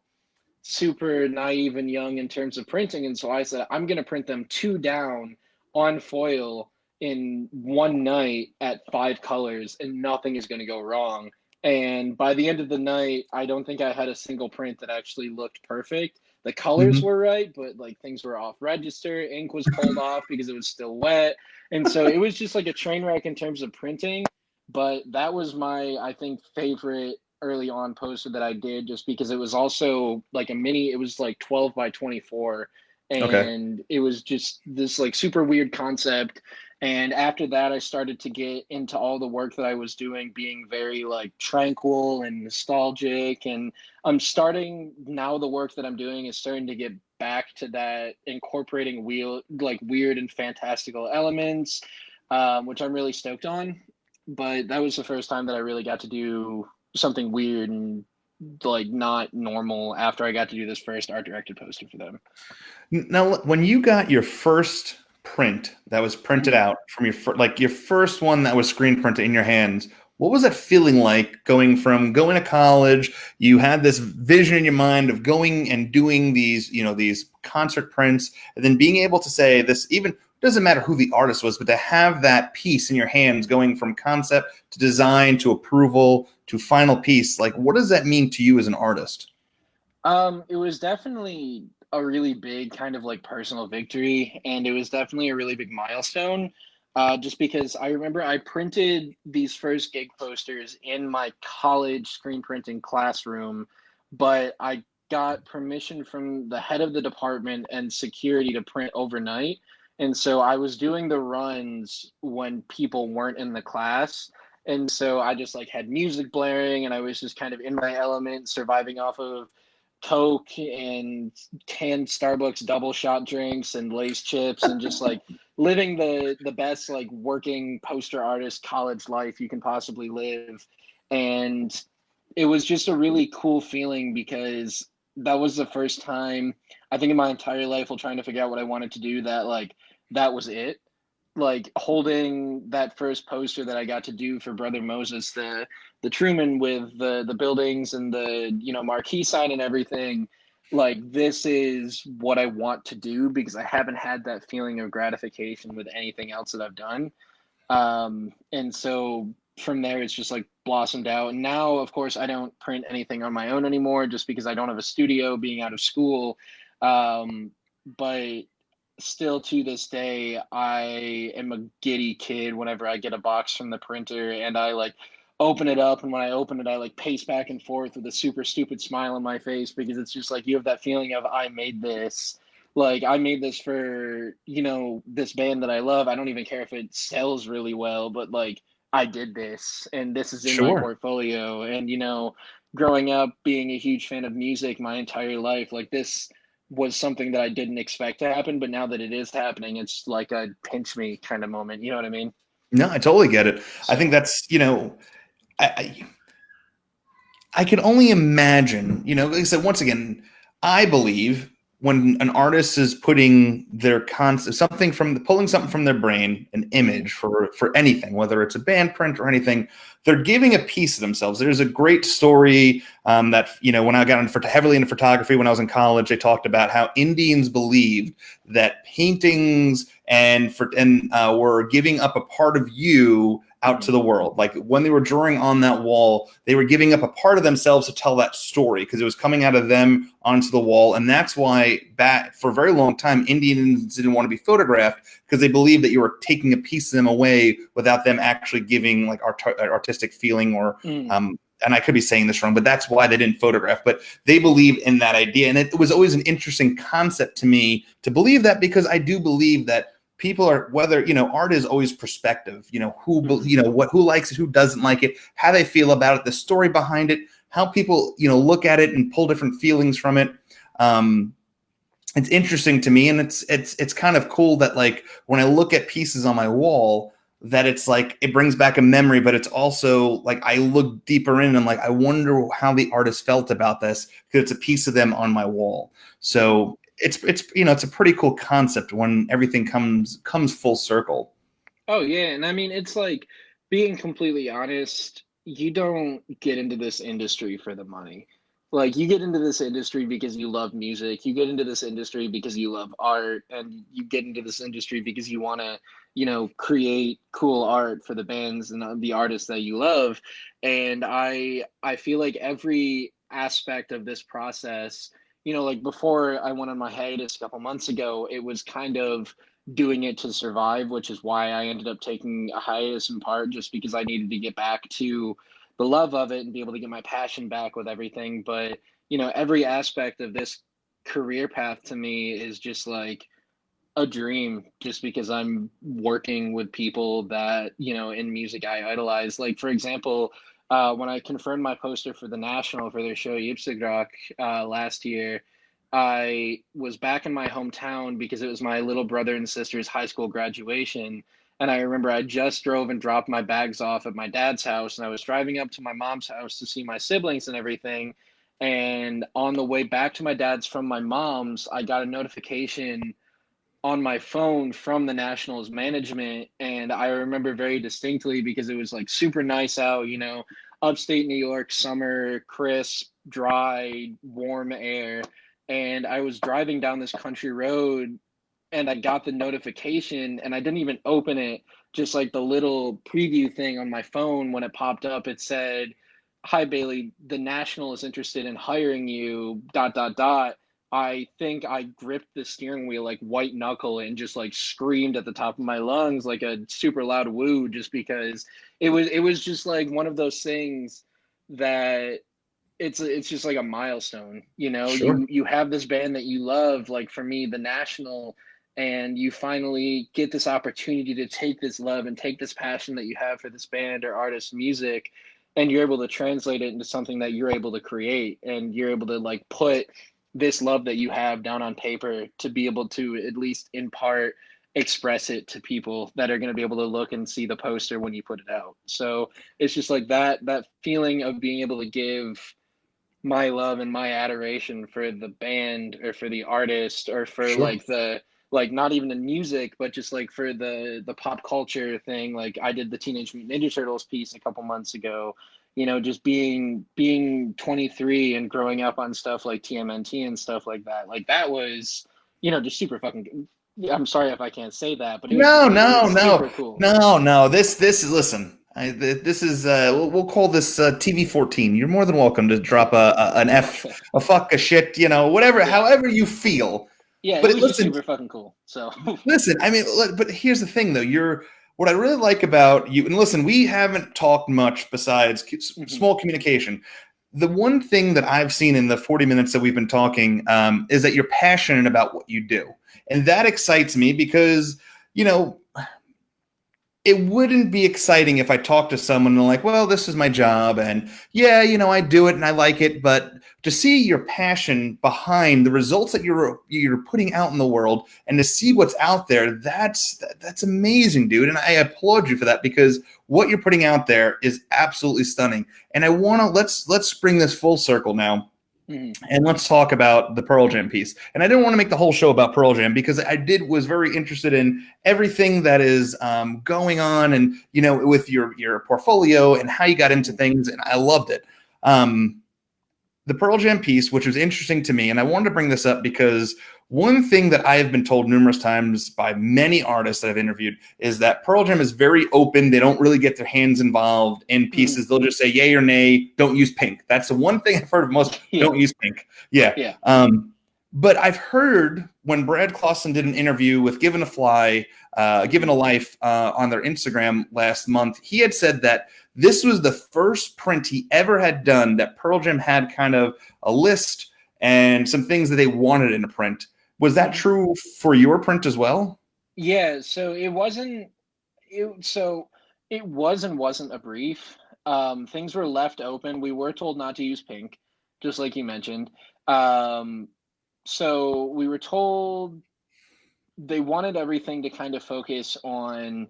super naive and young in terms of printing, and so I said I'm going to print them two down on foil in one night at 5 colors, and nothing is going to go wrong. And by the end of the night, I don't think I had a single print that actually looked perfect. The colors Hmm. were right, but like things were off register. Ink was pulled off because it was still wet. And so it was just like a train wreck in terms of printing. But that was my, I think, favorite early on poster that I did, just because it was also like a mini, it was like 12 by 24. Okay. And it was just this like super weird concept. And after that, I started to get into all the work that I was doing being very like tranquil and nostalgic. And I'm starting now, the work that I'm doing is starting to get back to that, incorporating weird and fantastical elements, which I'm really stoked on. But that was the first time that I really got to do something weird and like not normal after I got to do this first art directed poster for them. Now, when you got your first print that was printed Mm. out from like your first one that was screen printed in your hands, what was that feeling like going to college? You had this vision in your mind of going and doing these concert prints, and then being able to say this, even doesn't matter who the artist was, but to have that piece in your hands going from concept to design to approval to final piece, like what does that mean to you as an artist? It was definitely a really big kind of like personal victory, and it was definitely a really big milestone. Just because I remember I printed these first gig posters in my college screen printing classroom, but I got permission from the head of the department and security to print overnight. And so I was doing the runs when people weren't in the class. And so I just like had music blaring and I was just kind of in my element, surviving off of Coke and canned Starbucks double shot drinks and Lay's chips, and just like living the best like working poster artist college life you can possibly live. And it was just a really cool feeling because that was the first time I think in my entire life while trying to figure out what I wanted to do that like that was it. Like holding that first poster that I got to do for Brother Moses, the Truman with the buildings and the marquee sign and everything. Like this is what I want to do because I haven't had that feeling of gratification with anything else that I've done. And so from there, it's just like blossomed out. And now, of course, I don't print anything on my own anymore just because I don't have a studio being out of school. But still to this day, I am a giddy kid whenever I get a box from the printer and I like open it up. And when I open it, I like pace back and forth with a super stupid smile on my face because it's just like you have that feeling of I made this. Like I made this for, this band that I love. I don't even care if it sells really well, but like I did this and this is in my Sure. portfolio. And, growing up being a huge fan of music my entire life, like this was something that I didn't expect to happen, but now that it is happening, it's like a pinch me kind of moment. You know what I mean? No, I totally get it. I think So, that's, I, I can only imagine, like I said, once again, I believe when an artist is putting their concept, pulling something from their brain, an mhm. image for anything, whether it's a band print or anything, they're giving a piece of themselves. There's a great story that, when I got heavily into photography when I was in college, they talked about how Indians believed that paintings were giving up a part of you out to Mhm. the world. Like when they were drawing on that wall, they were giving up a part of themselves to tell that story because it was coming out of them onto the wall. And that's why back for a very long time, Indians didn't want to be photographed because they believed that you were taking a piece of them away without them actually giving like artistic feeling or, Mhm. and I could be saying this wrong, but that's why they didn't photograph. But they believed in that idea. And it was always an interesting concept to me to believe that because I do believe that people are art is always perspective, Mhm. who likes it, who doesn't like it, how they feel about it, the story behind it, how people look at it and pull different feelings from it. um it's interesting to me, and it's kind of cool that like when I look at pieces on my wall that it's like it brings back a memory, but it's also like I look deeper in and I'm like I wonder how the artist felt about this because it's a piece of them on my wall. So it's a pretty cool concept when everything comes full circle. Oh yeah, and I mean it's like being completely honest, you don't get into this industry for the money. Like you get into this industry because you love music, you get into this industry because you love art, and you get into this industry because you want to, create cool art for the bands and the artists that you love. And I feel like every aspect of this process, like before I went on my hiatus a couple months ago, it was kind of doing it to survive, which is why I ended up taking a hiatus in part, just because I needed to get back to the love of it and be able to get my passion back with everything. But, every aspect of this career path to me is just like a dream, just because I'm working with people that, in music I idolize. Like, for example, when I confirmed my poster for the National for their show Rock last year, I was back in my hometown because it was my little brother and sister's high school graduation. And I remember I just drove and dropped my bags off at my dad's house, and I was driving up to my mom's house to see my siblings and everything. And on the way back to my dad's from my mom's, I got a notification on my phone from the Nationals management. And I remember very distinctly because it was like super nice out, upstate New York, summer, crisp, dry, warm air. And I was driving down this country road and I got the notification and I didn't even open it. Just like the little preview thing on my phone, when it popped up, it said, "Hi Bailey, the National is interested in hiring you, dot, dot, dot." I think I gripped the steering wheel like white knuckle and just like screamed at the top of my lungs like a super loud woo, just because it was just like one of those things that it's just like a milestone. Sure. You have this band that you love, like for me, the National, and you finally get this opportunity to take this love and take this passion that you have for this band or artist music, and you're able to translate it into something that you're able to create, and you're able to like put this love that you have down on paper to be able to, at least in part, express it to people that are going to be able to look and see the poster when you put it out. So it's just like that feeling of being able to give my love and my adoration for the band or for the artist or for Sure. like the, like not even the music, but just like for the pop culture thing. Like I did the Teenage Mutant Ninja Turtles piece a couple months ago. Just being 23 and growing up on stuff like TMNT and stuff like that. Like that was, just super fucking. Yeah, I'm sorry if I can't say that, but it was just No, like it no, was no, super cool. no, no. This is listen. This is we'll call this TV 14. You're more than welcome to drop an F, Okay. a fuck, a shit, whatever, Yeah. however you feel. Yeah, it But was just listen, super fucking cool. So listen. I mean, but here's the thing, though. What I really like about you, and listen, we haven't talked much besides mhm. small communication. The one thing that I've seen in the 40 minutes that we've been talking is that you're passionate about what you do, and that excites me because you know it wouldn't be exciting if I talked to someone and like, well, this is my job, and yeah, I do it and I like it, but to see your passion behind the results that you're putting out in the world and to see what's out there, that's amazing, dude, and I applaud you for that because what you're putting out there is absolutely stunning. And I want to let's bring this full circle now. Mhm. And let's talk about the Pearl Jam piece. And I didn't want to make the whole show about Pearl Jam because was very interested in everything that is going on, and with your portfolio and how you got into Mhm. things, and I loved it. Um, the Pearl Jam piece, which was interesting to me, and I wanted to bring this up because one thing that I have been told numerous times by many artists that I've interviewed is that Pearl Jam is very open. They don't really get their hands involved in Mhm. pieces. They'll just say yay or nay. Don't use pink. That's the one thing I've heard of most. Yeah. Don't use pink. Yeah. Yeah. But I've heard when Brad Clausen did an interview with Given a Fly, Given Mhm. a Life on their Instagram last month, he had said that this was the first print he ever had done that Pearl Jam had kind of a list and some things that they wanted in a print. Was that Mhm. true for your print as well? Yeah, so it was and wasn't a brief. Things were left open. We were told not to use pink, just like you mentioned. Um, so we were told they wanted everything to kind of focus on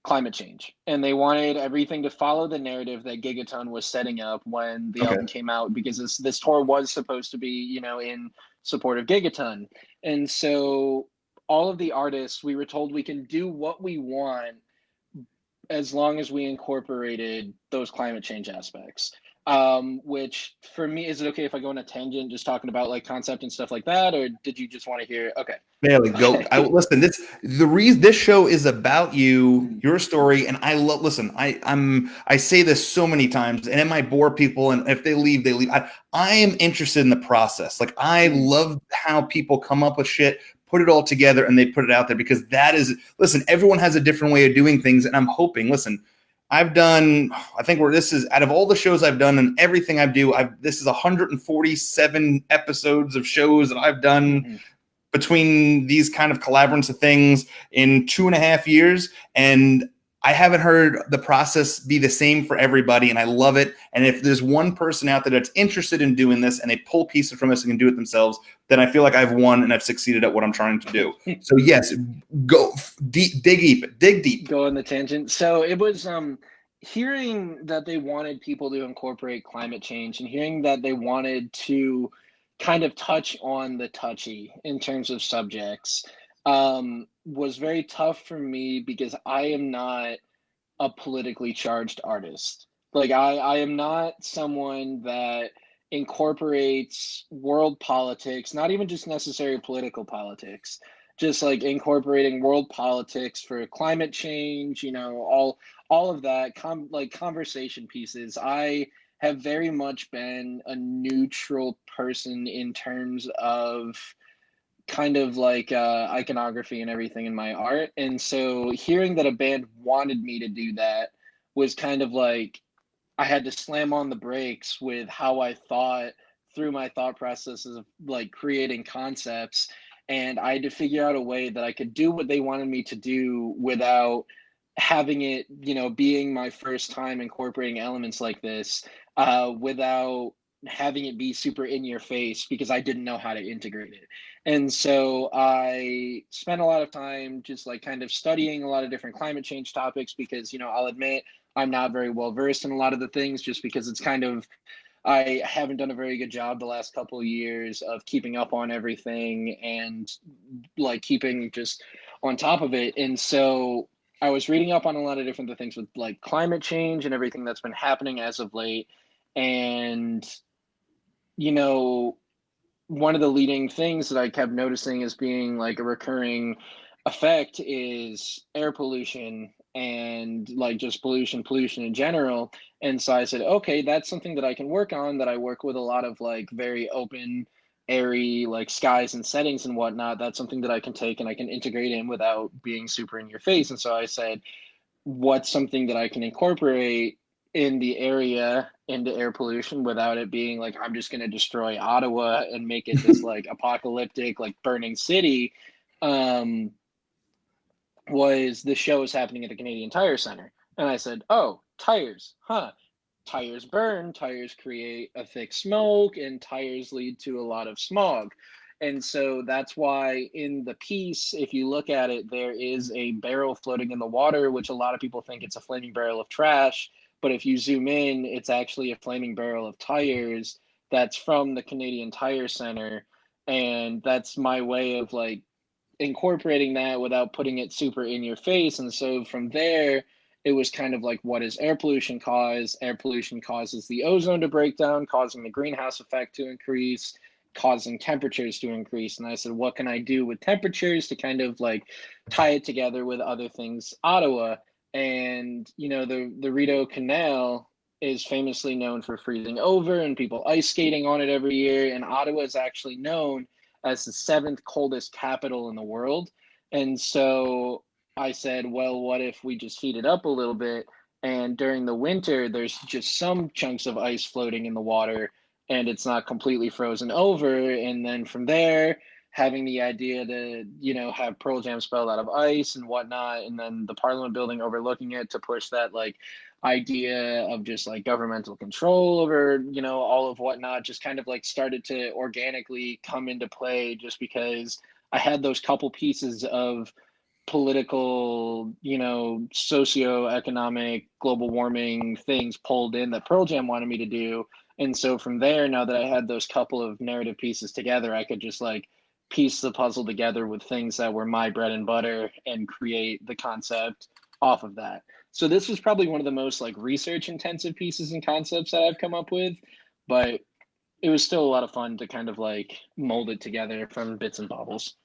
climate change, and they wanted everything to follow the narrative that Gigaton was setting up when the Okay. album came out, because this tour was supposed to be, in support of Gigaton. And so all of the artists, we were told we can do what we want as long as we incorporated those climate change aspects. Which for me, is it okay if I go on a tangent just talking about like concept and stuff like that, or did you just want to hear? Okay. Barely go. Listen. The reason this show is about you, your story, and I love. Listen, I say this so many times, and it might bore people, and if they leave, they leave. I am interested in the process. Like I love how people come up with shit, put it all together, and they put it out there because that is. Listen, everyone has a different way of doing things, and I'm hoping. Listen, I've done. I think this is out of all the shows I've done and everything I do. This is 147 episodes of shows that I've done between these kind of collaborations of things in 2.5 years. And I haven't heard the process be the same for everybody. And I love it. And if there's one person out there that's interested in doing this and they pull pieces from us and can do it themselves, then I feel like I've won and I've succeeded at what I'm trying to do. So yes, go deep, dig deep. Go on the tangent. So it was hearing that they wanted people to incorporate climate change and hearing that they wanted to kind of touch on the touchy in terms of subjects was very tough for me because I am not a politically charged artist. Like I am not someone that incorporates world politics, not even just necessary political politics, just like incorporating world politics for climate change, all of that, like conversation pieces. I have very much been a neutral person in terms of kind of like iconography and everything in my art. And so hearing that a band wanted me to do that was kind of like I had to slam on the brakes with how I thought through my thought processes of like creating concepts. And I had to figure out a way that I could do what they wanted me to do without having it, being my first time incorporating elements like this, without having it be super in your face because I didn't know how to integrate it. And so I spent a lot of time just like kind of studying a lot of different climate change topics because, I'll admit I'm not very well versed in a lot of the things just because it's kind of, I haven't done a very good job the last couple of years of keeping up on everything and like keeping just on top of it. And so I was reading up on a lot of different things with like climate change and everything that's been happening as of late. And, one of the leading things that I kept noticing as being like a recurring effect is air pollution and like just pollution in general. And so I said, okay, that's something that I can work on, that I work with a lot of like very open, airy like skies and settings and whatnot. That's something that I can take and I can integrate in without being super in your face. And so I said, what's something that I can incorporate in the area into air pollution without it being like I'm just going to destroy Ottawa and make it this like apocalyptic like burning city. Was the show is happening at the Canadian Tire Center, and I said, oh, tires, tires burn, tires create a thick smoke, and tires lead to a lot of smog. And so that's why in the piece, if you look at it, there is a barrel floating in the water, which a lot of people think it's a flaming barrel of trash. But if you zoom in, it's actually a flaming barrel of tires that's from the Canadian Tire Center. And that's my way of like incorporating that without putting it super in your face. And so from there, it was kind of like, what does air pollution cause? Air pollution causes the ozone to break down, causing the greenhouse effect to increase, causing temperatures to increase. And I said, what can I do with temperatures to kind of like tie it together with other things, Ottawa? And, the Rideau Canal is famously known for freezing over and people ice skating on it every year. And Ottawa is actually known as the seventh coldest capital in the world. And so I said, well, what if we just heat it up a little bit? And during the winter, there's just some chunks of ice floating in the water and it's not completely frozen over. And then from there, having the idea to, have Pearl Jam spelled out of ice and whatnot, and then the Parliament building overlooking it to push that like idea of just like governmental control over, all of whatnot, just kind of like started to organically come into play just because I had those couple pieces of political, socio-economic, global warming things pulled in that Pearl Jam wanted me to do. And so from there, now that I had those couple of narrative pieces together, I could just like piece the puzzle together with things that were my bread and butter and create the concept off of that. So this was probably one of the most like research intensive pieces and concepts that I've come up with, but it was still a lot of fun to kind of like mold it together from bits and bobbles.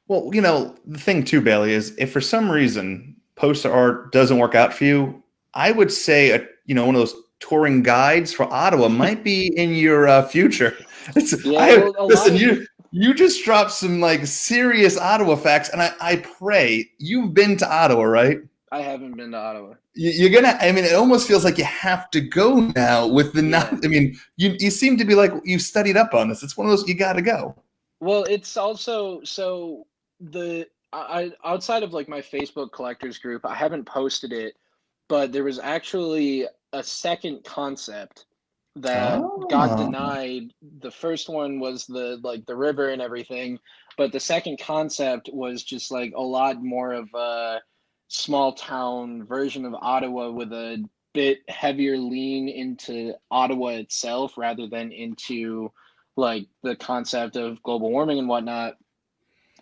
Well, the thing too, Bailey, is if for some reason poster art doesn't work out for you, I would say one of those touring guides for Ottawa might be in your future. Yeah, well, a lot Listen, of you just dropped some like serious Ottawa facts, and I pray you've been to Ottawa, right? I haven't been to Ottawa. You're gonna. I mean, it almost feels like you have to go now with the not. Yeah. I mean, you seem to be like you studied up on this. It's one of those you got to go. Well, it's also so I outside of like my Facebook collectors group, I haven't posted it, but there was actually a second concept that got Oh, denied. The first one was the river and everything, but the second concept was just like a lot more of a small town version of Ottawa with a bit heavier lean into Ottawa itself rather than into like the concept of global warming and whatnot.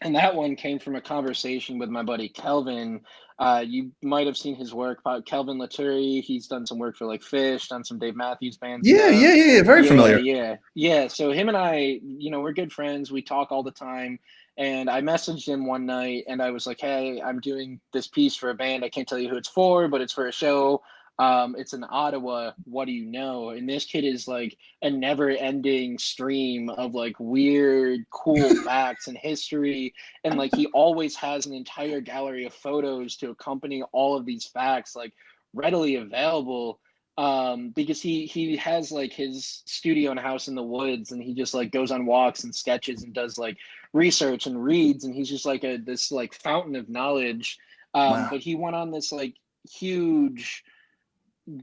And that one came from a conversation with my buddy Kelvin. You might have seen his work, Kelvin Laturi. He's done some work for like Fish, done some Dave Matthews Band yeah, stuff. yeah, yeah. Very Yeah, familiar. yeah, yeah. So him and I, we're good friends. We talk all the time. And I messaged him one night and I was like, hey, I'm doing this piece for a band. I can't tell you who it's for, but it's for a show. It's in Ottawa. What do you know? And this kid is like a never ending stream of like weird, cool facts and history. And like he always has an entire gallery of photos to accompany all of these facts, like readily available. Because he has like his studio and house in the woods and he just like goes on walks and sketches and does like research and reads and he's just like this like fountain of knowledge. Wow. But he went on this like huge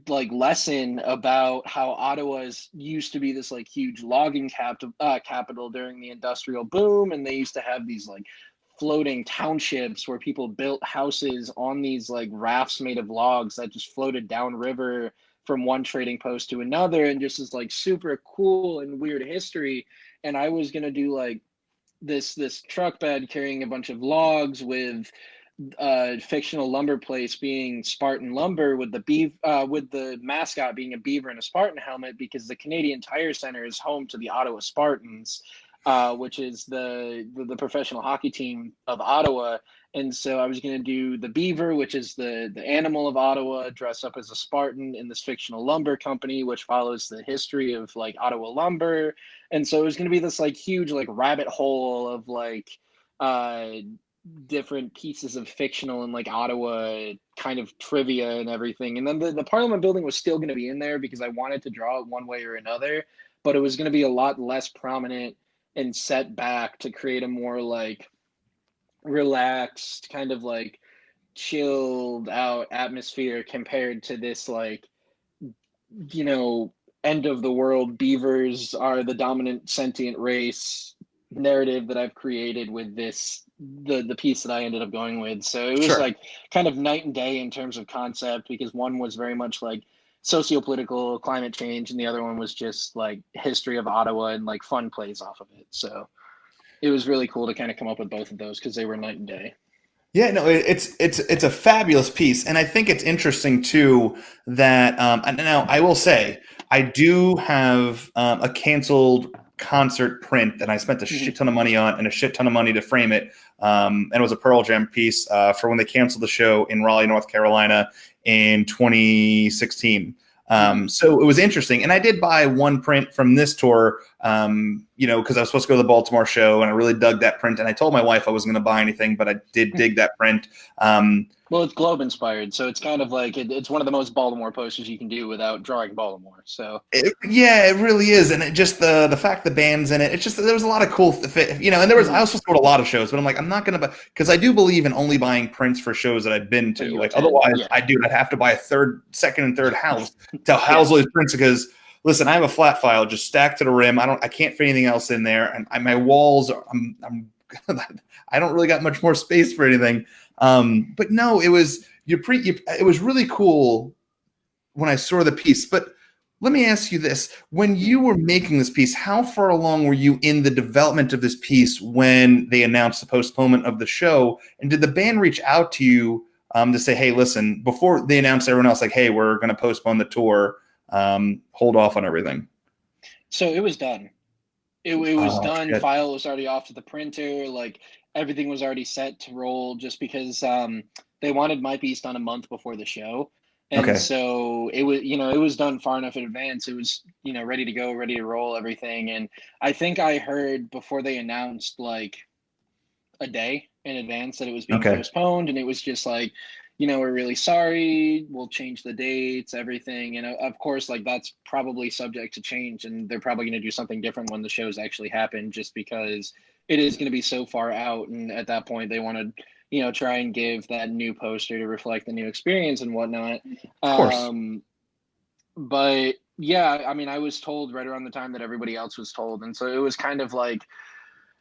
like lesson about how Ottawa's used to be this like huge logging capital during the industrial boom, and they used to have these like floating townships where people built houses on these like rafts made of logs that just floated downriver from one trading post to another, and just is like super cool and weird history. And I was gonna do like this truck bed carrying a bunch of logs with fictional lumber place being Spartan Lumber with with the mascot being a beaver and a Spartan helmet because the Canadian Tire Center is home to the Ottawa Spartans, which is the professional hockey team of Ottawa. And so I was going to do the beaver, which is the animal of Ottawa, dress up as a Spartan in this fictional lumber company, which follows the history of like Ottawa lumber. And so it was going to be this like huge like rabbit hole of like different pieces of fictional and like Ottawa kind of trivia and everything. And then the Parliament building was still going to be in there because I wanted to draw it one way or another, but it was going to be a lot less prominent and set back to create a more like relaxed, kind of like chilled out atmosphere compared to this like, end of the world beavers are the dominant sentient race narrative that I've created with the piece that I ended up going with. So it was Sure. like kind of night and day in terms of concept because one was very much like socio-political climate change and the other one was just like history of Ottawa and like fun plays off of it. So it was really cool to kind of come up with both of those because they were night and day. Yeah, no, it's a fabulous piece, and I think it's interesting too that and now I will say I do have a canceled concert print that I spent a shit ton of money on and a shit ton of money to frame it, and it was a Pearl Jam piece for when they canceled the show in Raleigh, North Carolina in 2016. So it was interesting, and I did buy one print from this tour, because I was supposed to go to the Baltimore show, and I really dug that print. And I told my wife I wasn't going to buy anything, but I did dig that print. Well, it's Globe inspired, so it's kind of like it's one of the most Baltimore posters you can do without drawing Baltimore. So Yeah, it really is, and it just the fact the band's in it. It's just there was a lot of cool, and there was I was supposed to go to a lot of shows, but I'm like I'm not going to buy because I do believe in only buying prints for shows that I've been to. Like otherwise, yeah. I'd have to buy a second and third house to house all these prints because. Listen, I have a flat file just stacked to the rim. I can't fit anything else in there, and my walls are. I don't really got much more space for anything. But no, it was it was really cool when I saw the piece. But Let me ask you this. When you were making this piece, how far along were you in the development of this piece when they announced the postponement of the show? And did the band reach out to you to say, hey, listen, before they announced everyone else, like, hey, we're going to postpone the tour, hold off on everything? So it was done. It was Oh, done. shit. File was already off to the printer. Like everything was already set to roll. Just because they wanted my piece done a month before the show, and Okay. so it was done far enough in advance. It was ready to go, ready to roll, everything. And I think I heard before they announced like a day in advance that it was being Okay. postponed, and it was just like, we're really sorry, we'll change the dates, everything. And of course, like that's probably subject to change, and they're probably going to do something different when the shows actually happen, just because it is going to be so far out. And at that point they want to try and give that new poster to reflect the new experience and whatnot. Of course. But yeah, I mean, I was told right around the time that everybody else was told, and so it was kind of like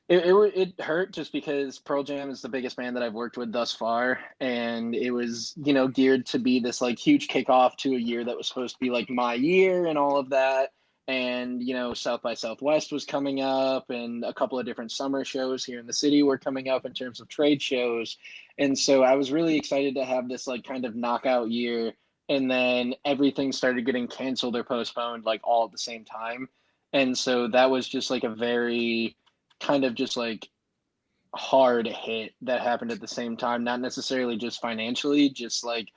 it hurt, just because Pearl Jam is the biggest band that I've worked with thus far, and it was geared to be this like huge kickoff to a year that was supposed to be like my year and all of that. And South by Southwest was coming up, and a couple of different summer shows here in the city were coming up in terms of trade shows, and so I was really excited to have this like kind of knockout year. And then everything started getting canceled or postponed like all at the same time, and so that was just like a very kind of just like hard hit that happened at the same time, not necessarily just financially, just like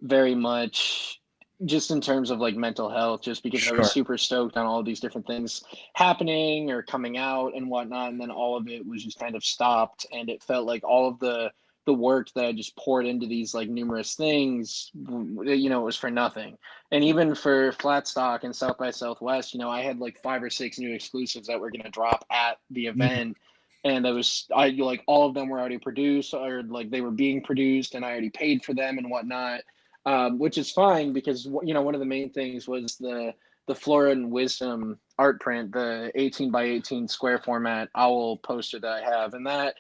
very much just in terms of like mental health, just because I was Sure. super stoked on all these different things happening or coming out and whatnot, and then all of it was just kind of stopped, and it felt like all of the work that I just poured into these like numerous things, it was for nothing. And even for Flat Stock and South by Southwest, I had like 5 or 6 new exclusives that were going to drop at the Mm. event, and I like all of them were already produced, or like they were being produced, and I already paid for them and whatnot. Which is fine, because one of the main things was the Flora and Wisdom art print, the 18 by 18 square format owl poster that I have, and that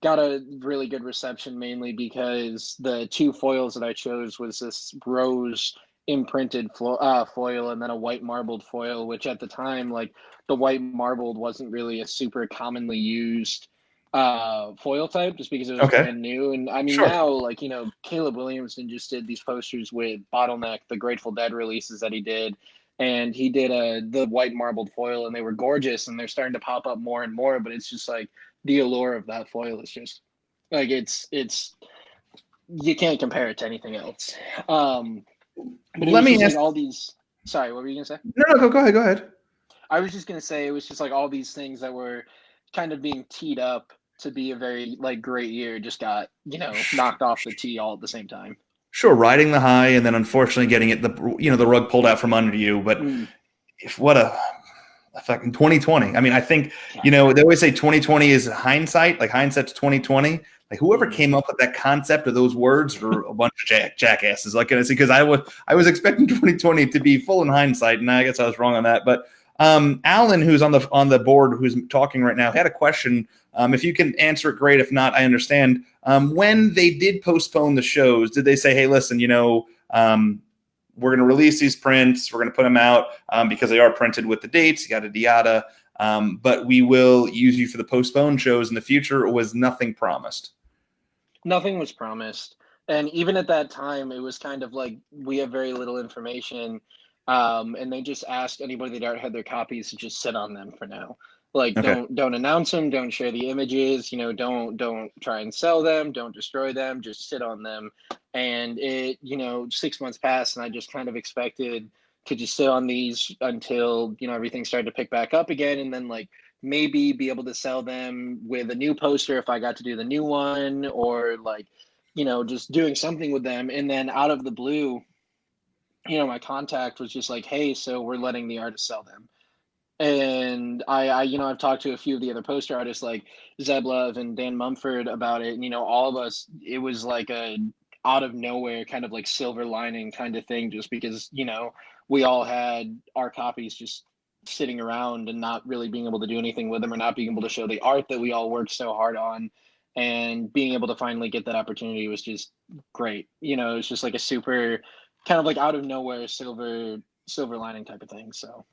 got a really good reception, mainly because the two foils that I chose was this rose imprinted foil, and then a white marbled foil, which at the time, like the white marbled wasn't really a super commonly used foil type, just because it was Okay. brand new. And I mean, Sure. now, like, Caleb Williamson just did these posters with Bottleneck, the Grateful Dead releases that he did, and he did the white marbled foil, and they were gorgeous, and they're starting to pop up more and more. But it's just like the allure of that foil is just like it's you can't compare it to anything else. um but it Let was me just like ask. all these. Sorry, what were you gonna say? No, no, go ahead. Go ahead. I was just gonna say it was just like all these things that were kind of being teed up to be a very like great year just got knocked off the tee all at the same time. Sure, riding the high and then unfortunately getting the rug pulled out from under you. But Mm, if what a fucking 2020. I mean, I think yeah. they always say 2020 is hindsight, like hindsight's 2020. Like whoever Hmm. came up with that concept of those words are a bunch of jackasses. Like, because I was expecting 2020 to be full in hindsight, and I guess I was wrong on that. But Alan, who's on the board, who's talking right now, had a question. If you can answer it, great. If not, I understand. When they did postpone the shows, did they say, "Hey, listen, we're going to release these prints. We're going to put them out because they are printed with the dates, yada yada. But we will use you for the postponed shows in the future." Or was nothing promised? Nothing was promised, and even at that time it was kind of like we have very little information. And they just asked anybody that already had their copies to just sit on them for now. Like, Okay. don't announce them, don't share the images, don't try and sell them, don't destroy them, just sit on them. And 6 months passed, and I just kind of expected to just sit on these until everything started to pick back up again, and then like maybe be able to sell them with a new poster if I got to do the new one, or like just doing something with them. And then out of the blue, my contact was just like, hey, so we're letting the artist sell them. And I've talked to a few of the other poster artists like Zeb Love and Dan Mumford about it. And, all of us, it was like a out of nowhere kind of like silver lining kind of thing, just because, we all had our copies just sitting around and not really being able to do anything with them, or not being able to show the art that we all worked so hard on. And being able to finally get that opportunity was just great. It's just like a super kind of like out of nowhere silver silver lining type of thing. So.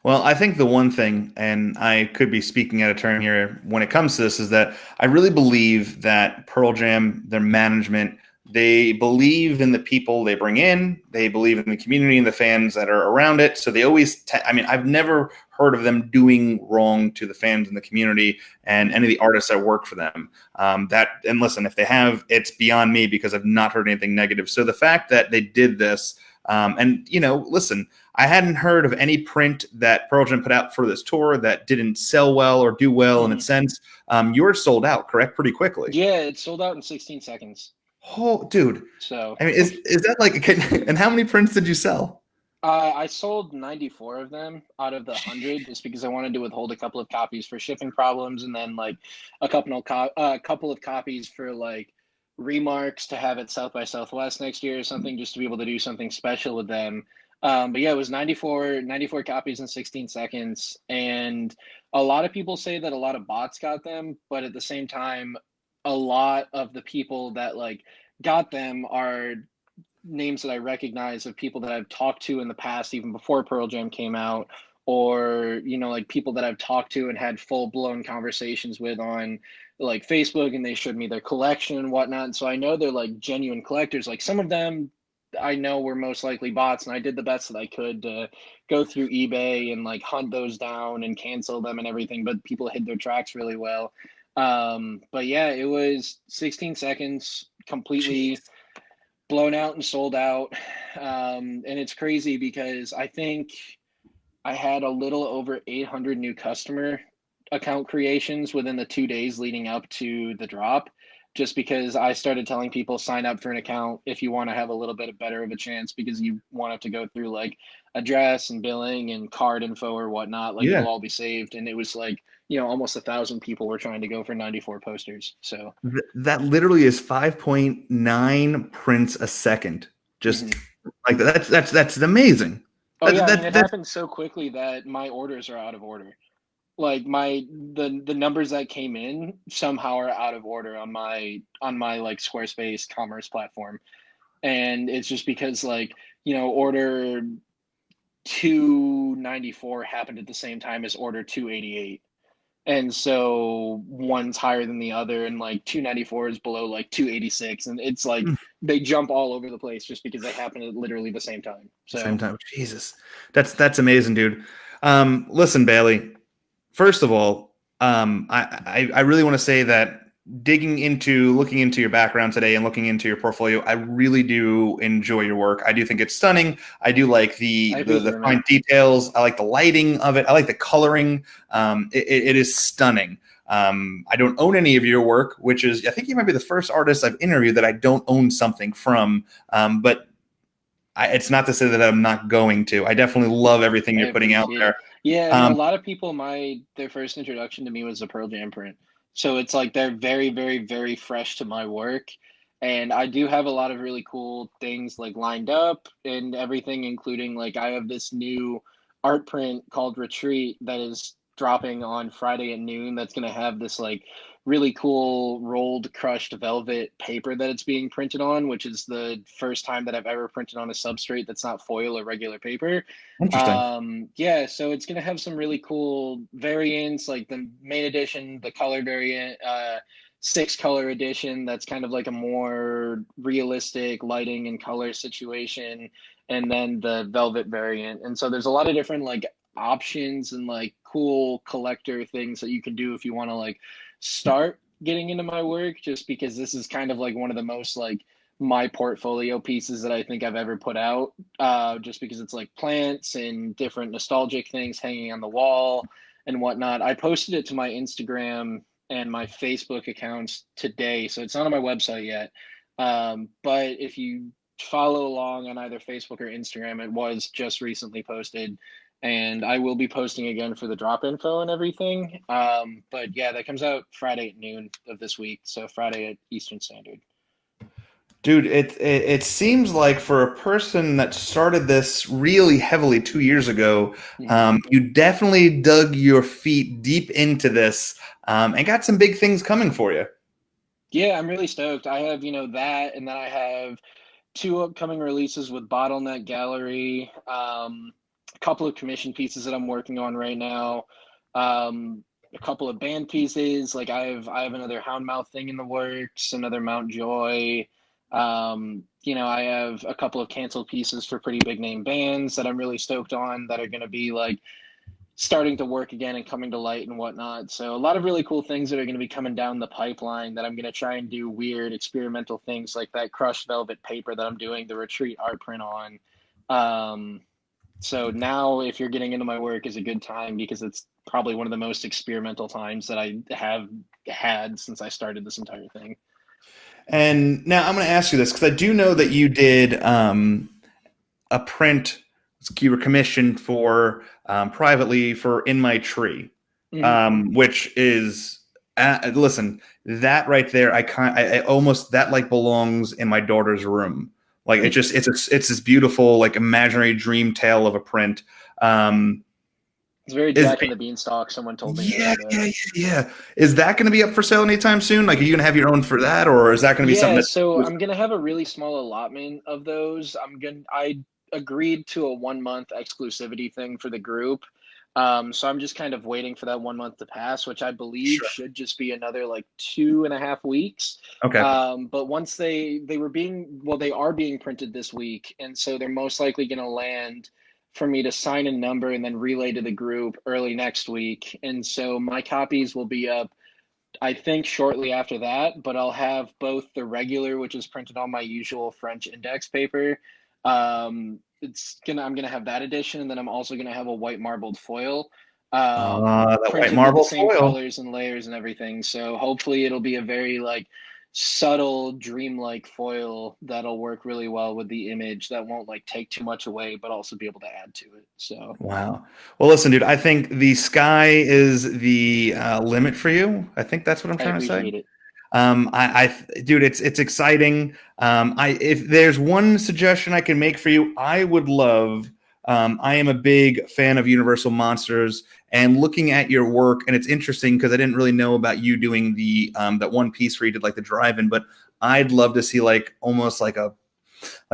Well, I think the one thing, and I could be speaking out of turn here when it comes to this, is that I really believe that Pearl Jam, their management, they believe in the people they bring in. They believe in the community and the fans that are around it. So they always, I mean, I've never heard of them doing wrong to the fans and the community and any of the artists that work for them. And listen, if they have, it's beyond me because I've not heard anything negative. So the fact that they did this, and listen, I hadn't heard of any print that Pearl Jam put out for this tour that didn't sell well or do well in its sense. Yours sold out, correct? Pretty quickly. Yeah, it sold out in 16 seconds. Oh, dude. So I mean, is that like, and how many prints did you sell? I sold 94 of them out of the 100 just because I wanted to withhold a couple of copies for shipping problems, and then like a couple of copies for like remarks to have at South by Southwest next year or something, just to be able to do something special with them. But yeah, it was 94 copies in 16 seconds. And a lot of people say that a lot of bots got them, but at the same time, a lot of the people that like got them are names that I recognize of people that I've talked to in the past, even before Pearl Jam came out, or, like people that I've talked to and had full blown conversations with on like Facebook, and they showed me their collection and whatnot. And so I know they're like genuine collectors. Like some of them I know were most likely bots, and I did the best that I could to go through eBay and like hunt those down and cancel them and everything, but people hid their tracks really well. But yeah, it was 16 seconds, completely Jeez. blown out and sold out. And it's crazy because I think I had a little over 800 new customer account creations within the 2 days leading up to the drop, just because I started telling people sign up for an account if you want to have a little bit better of a chance, because you want it to go through like address and billing and card info or whatnot. Like Yeah. it'll all be saved. And it was like, almost 1,000 people were trying to go for 94 posters. So That literally is 5.9 prints a second. Just like that. That's amazing. Oh That's yeah, I mean it that's happened so quickly that my orders are out of order. Like the numbers that came in somehow are out of order on my like Squarespace commerce platform. And it's just because like, order 294 happened at the same time as order 288. And so one's higher than the other, and like 294 is below like 286, and it's like they jump all over the place just because they happen at literally the same time. same So time. Jesus, that's amazing, dude. Listen, Bailey. First of all, I really want to say that looking into your background today and looking into your portfolio, I really do enjoy your work. I do think it's stunning. I do like the fine details. I like the lighting of it. I like the coloring. It is stunning. I don't own any of your work, which is, I think you might be the first artist I've interviewed that I don't own something from. But it's not to say that I'm not going to. I definitely love everything you're putting out there. Yeah, a lot of people, their first introduction to me was the Pearl Jam print. So it's like they're very, very, very fresh to my work. And I do have a lot of really cool things like lined up and everything, including like I have this new art print called Retreat that is dropping on Friday at noon. That's going to have this like really cool rolled crushed velvet paper that it's being printed on, which is the first time that I've ever printed on a substrate that's not foil or regular paper. Interesting. Yeah, so it's gonna have some really cool variants, like the main edition, the color variant, 6-color edition that's kind of like a more realistic lighting and color situation, and then the velvet variant. And so there's a lot of different like options and like cool collector things that you can do if you want to like start getting into my work, just because this is kind of like one of the most like my portfolio pieces that I think I've ever put out, just because it's like plants and different nostalgic things hanging on the wall and whatnot. I posted it to my Instagram and my Facebook accounts today, so it's not on my website yet. But if you follow along on either Facebook or Instagram, it was just recently posted, and I will be posting again for the drop info and everything. But yeah, that comes out Friday at noon of this week, so Friday at Eastern Standard. Dude, it seems like for a person that started this really heavily 2 years ago, you definitely dug your feet deep into this, and got some big things coming for you. Yeah, I'm really stoked. I have, that, and then I have 2 upcoming releases with Bottleneck Gallery, a couple of commission pieces that I'm working on right now, a couple of band pieces. Like I have another Houndmouth thing in the works, another Mount Joy. I have a couple of canceled pieces for pretty big name bands that I'm really stoked on that are going to be like starting to work again and coming to light and whatnot. So a lot of really cool things that are going to be coming down the pipeline that I'm going to try and do weird experimental things like that crushed velvet paper that I'm doing the retreat art print on. So now if you're getting into my work is a good time because it's probably one of the most experimental times that I have had since I started this entire thing. And now I'm going to ask you this because I do know that you did a print you were commissioned for privately for In My Tree, which is listen, that right there, I almost that like belongs in my daughter's room. Like it's this beautiful like imaginary dream tale of a print. It's very Jack and the Beanstalk. Someone told me. Yeah. Is that going to be up for sale anytime soon? Like, are you going to have your own for that, or is that going to be something? So I'm going to have a really small allotment of those. I agreed to a 1-month exclusivity thing for the group. So I'm just kind of waiting for that 1 month to pass, which I believe should just be another like 2.5 weeks. Okay. But once they are being printed this week, and so they're most likely going to land for me to sign a number and then relay to the group early next week. And so my copies will be up, I think, shortly after that, but I'll have both the regular, which is printed on my usual French index paper. I'm gonna have that edition, and then I'm also gonna have a white marbled foil. That white marble foil, same colors and layers and everything. So hopefully it'll be a very like subtle dreamlike foil that'll work really well with the image that won't like take too much away but also be able to add to it. So wow. Well, listen, dude, I think the sky is the limit for you. I think that's what I'm trying to say. It. Dude, it's exciting. If there's one suggestion I can make for you, I would love. I am a big fan of Universal Monsters, and looking at your work, and it's interesting because I didn't really know about you doing the that one piece where you did like the drive-in, but I'd love to see like almost like a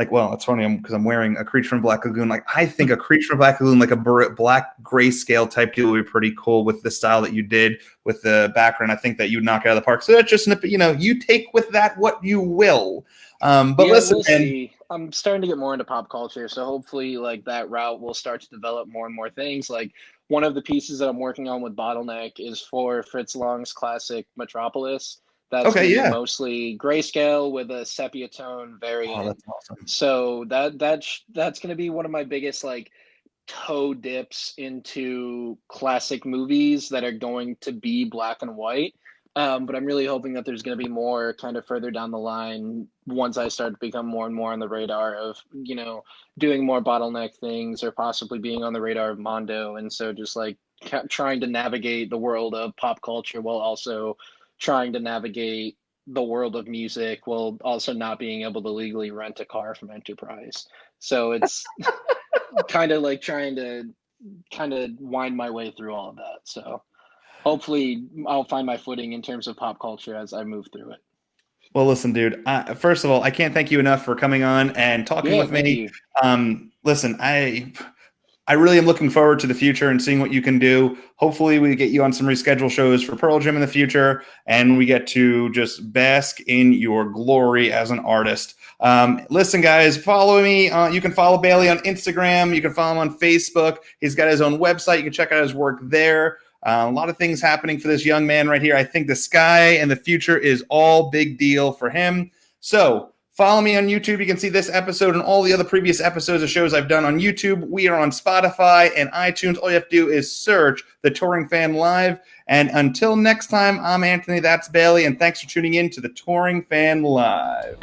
well, it's funny because I'm wearing a Creature from Black Lagoon. Like I think a Creature from Black Lagoon, like a black grayscale type deal would be pretty cool with the style that you did with the background. I think that you'd knock it out of the park. So that's just you take with that what you will. But listen, we'll see. I'm starting to get more into pop culture, so hopefully like that route will start to develop more and more things. Like one of the pieces that I'm working on with Bottleneck is for Fritz Lang's classic Metropolis. That's mostly grayscale with a sepia tone variant. Oh, that's awesome. So that's going to be one of my biggest like toe dips into classic movies that are going to be black and white. But I'm really hoping that there's going to be more kind of further down the line once I start to become more and more on the radar of, doing more Bottleneck things or possibly being on the radar of Mondo. And so just like trying to navigate the world of pop culture while also trying to navigate the world of music while also not being able to legally rent a car from Enterprise. So it's kind of like trying to kind of wind my way through all of that. So hopefully I'll find my footing in terms of pop culture as I move through it. Well, listen, dude, first of all, I can't thank you enough for coming on and talking with me. Listen, I really am looking forward to the future and seeing what you can do. Hopefully we get you on some rescheduled shows for Pearl Jam in the future, and we get to just bask in your glory as an artist. Listen, guys, follow me. You can follow Bailey on Instagram. You can follow him on Facebook. He's got his own website. You can check out his work there. A lot of things happening for this young man right here. I think the sky and the future is all big deal for him. So follow me on YouTube. You can see this episode and all the other previous episodes of shows I've done on YouTube. We are on Spotify and iTunes. All you have to do is search The Touring Fan Live. And until next time, I'm Anthony, that's Bailey, and thanks for tuning in to The Touring Fan Live.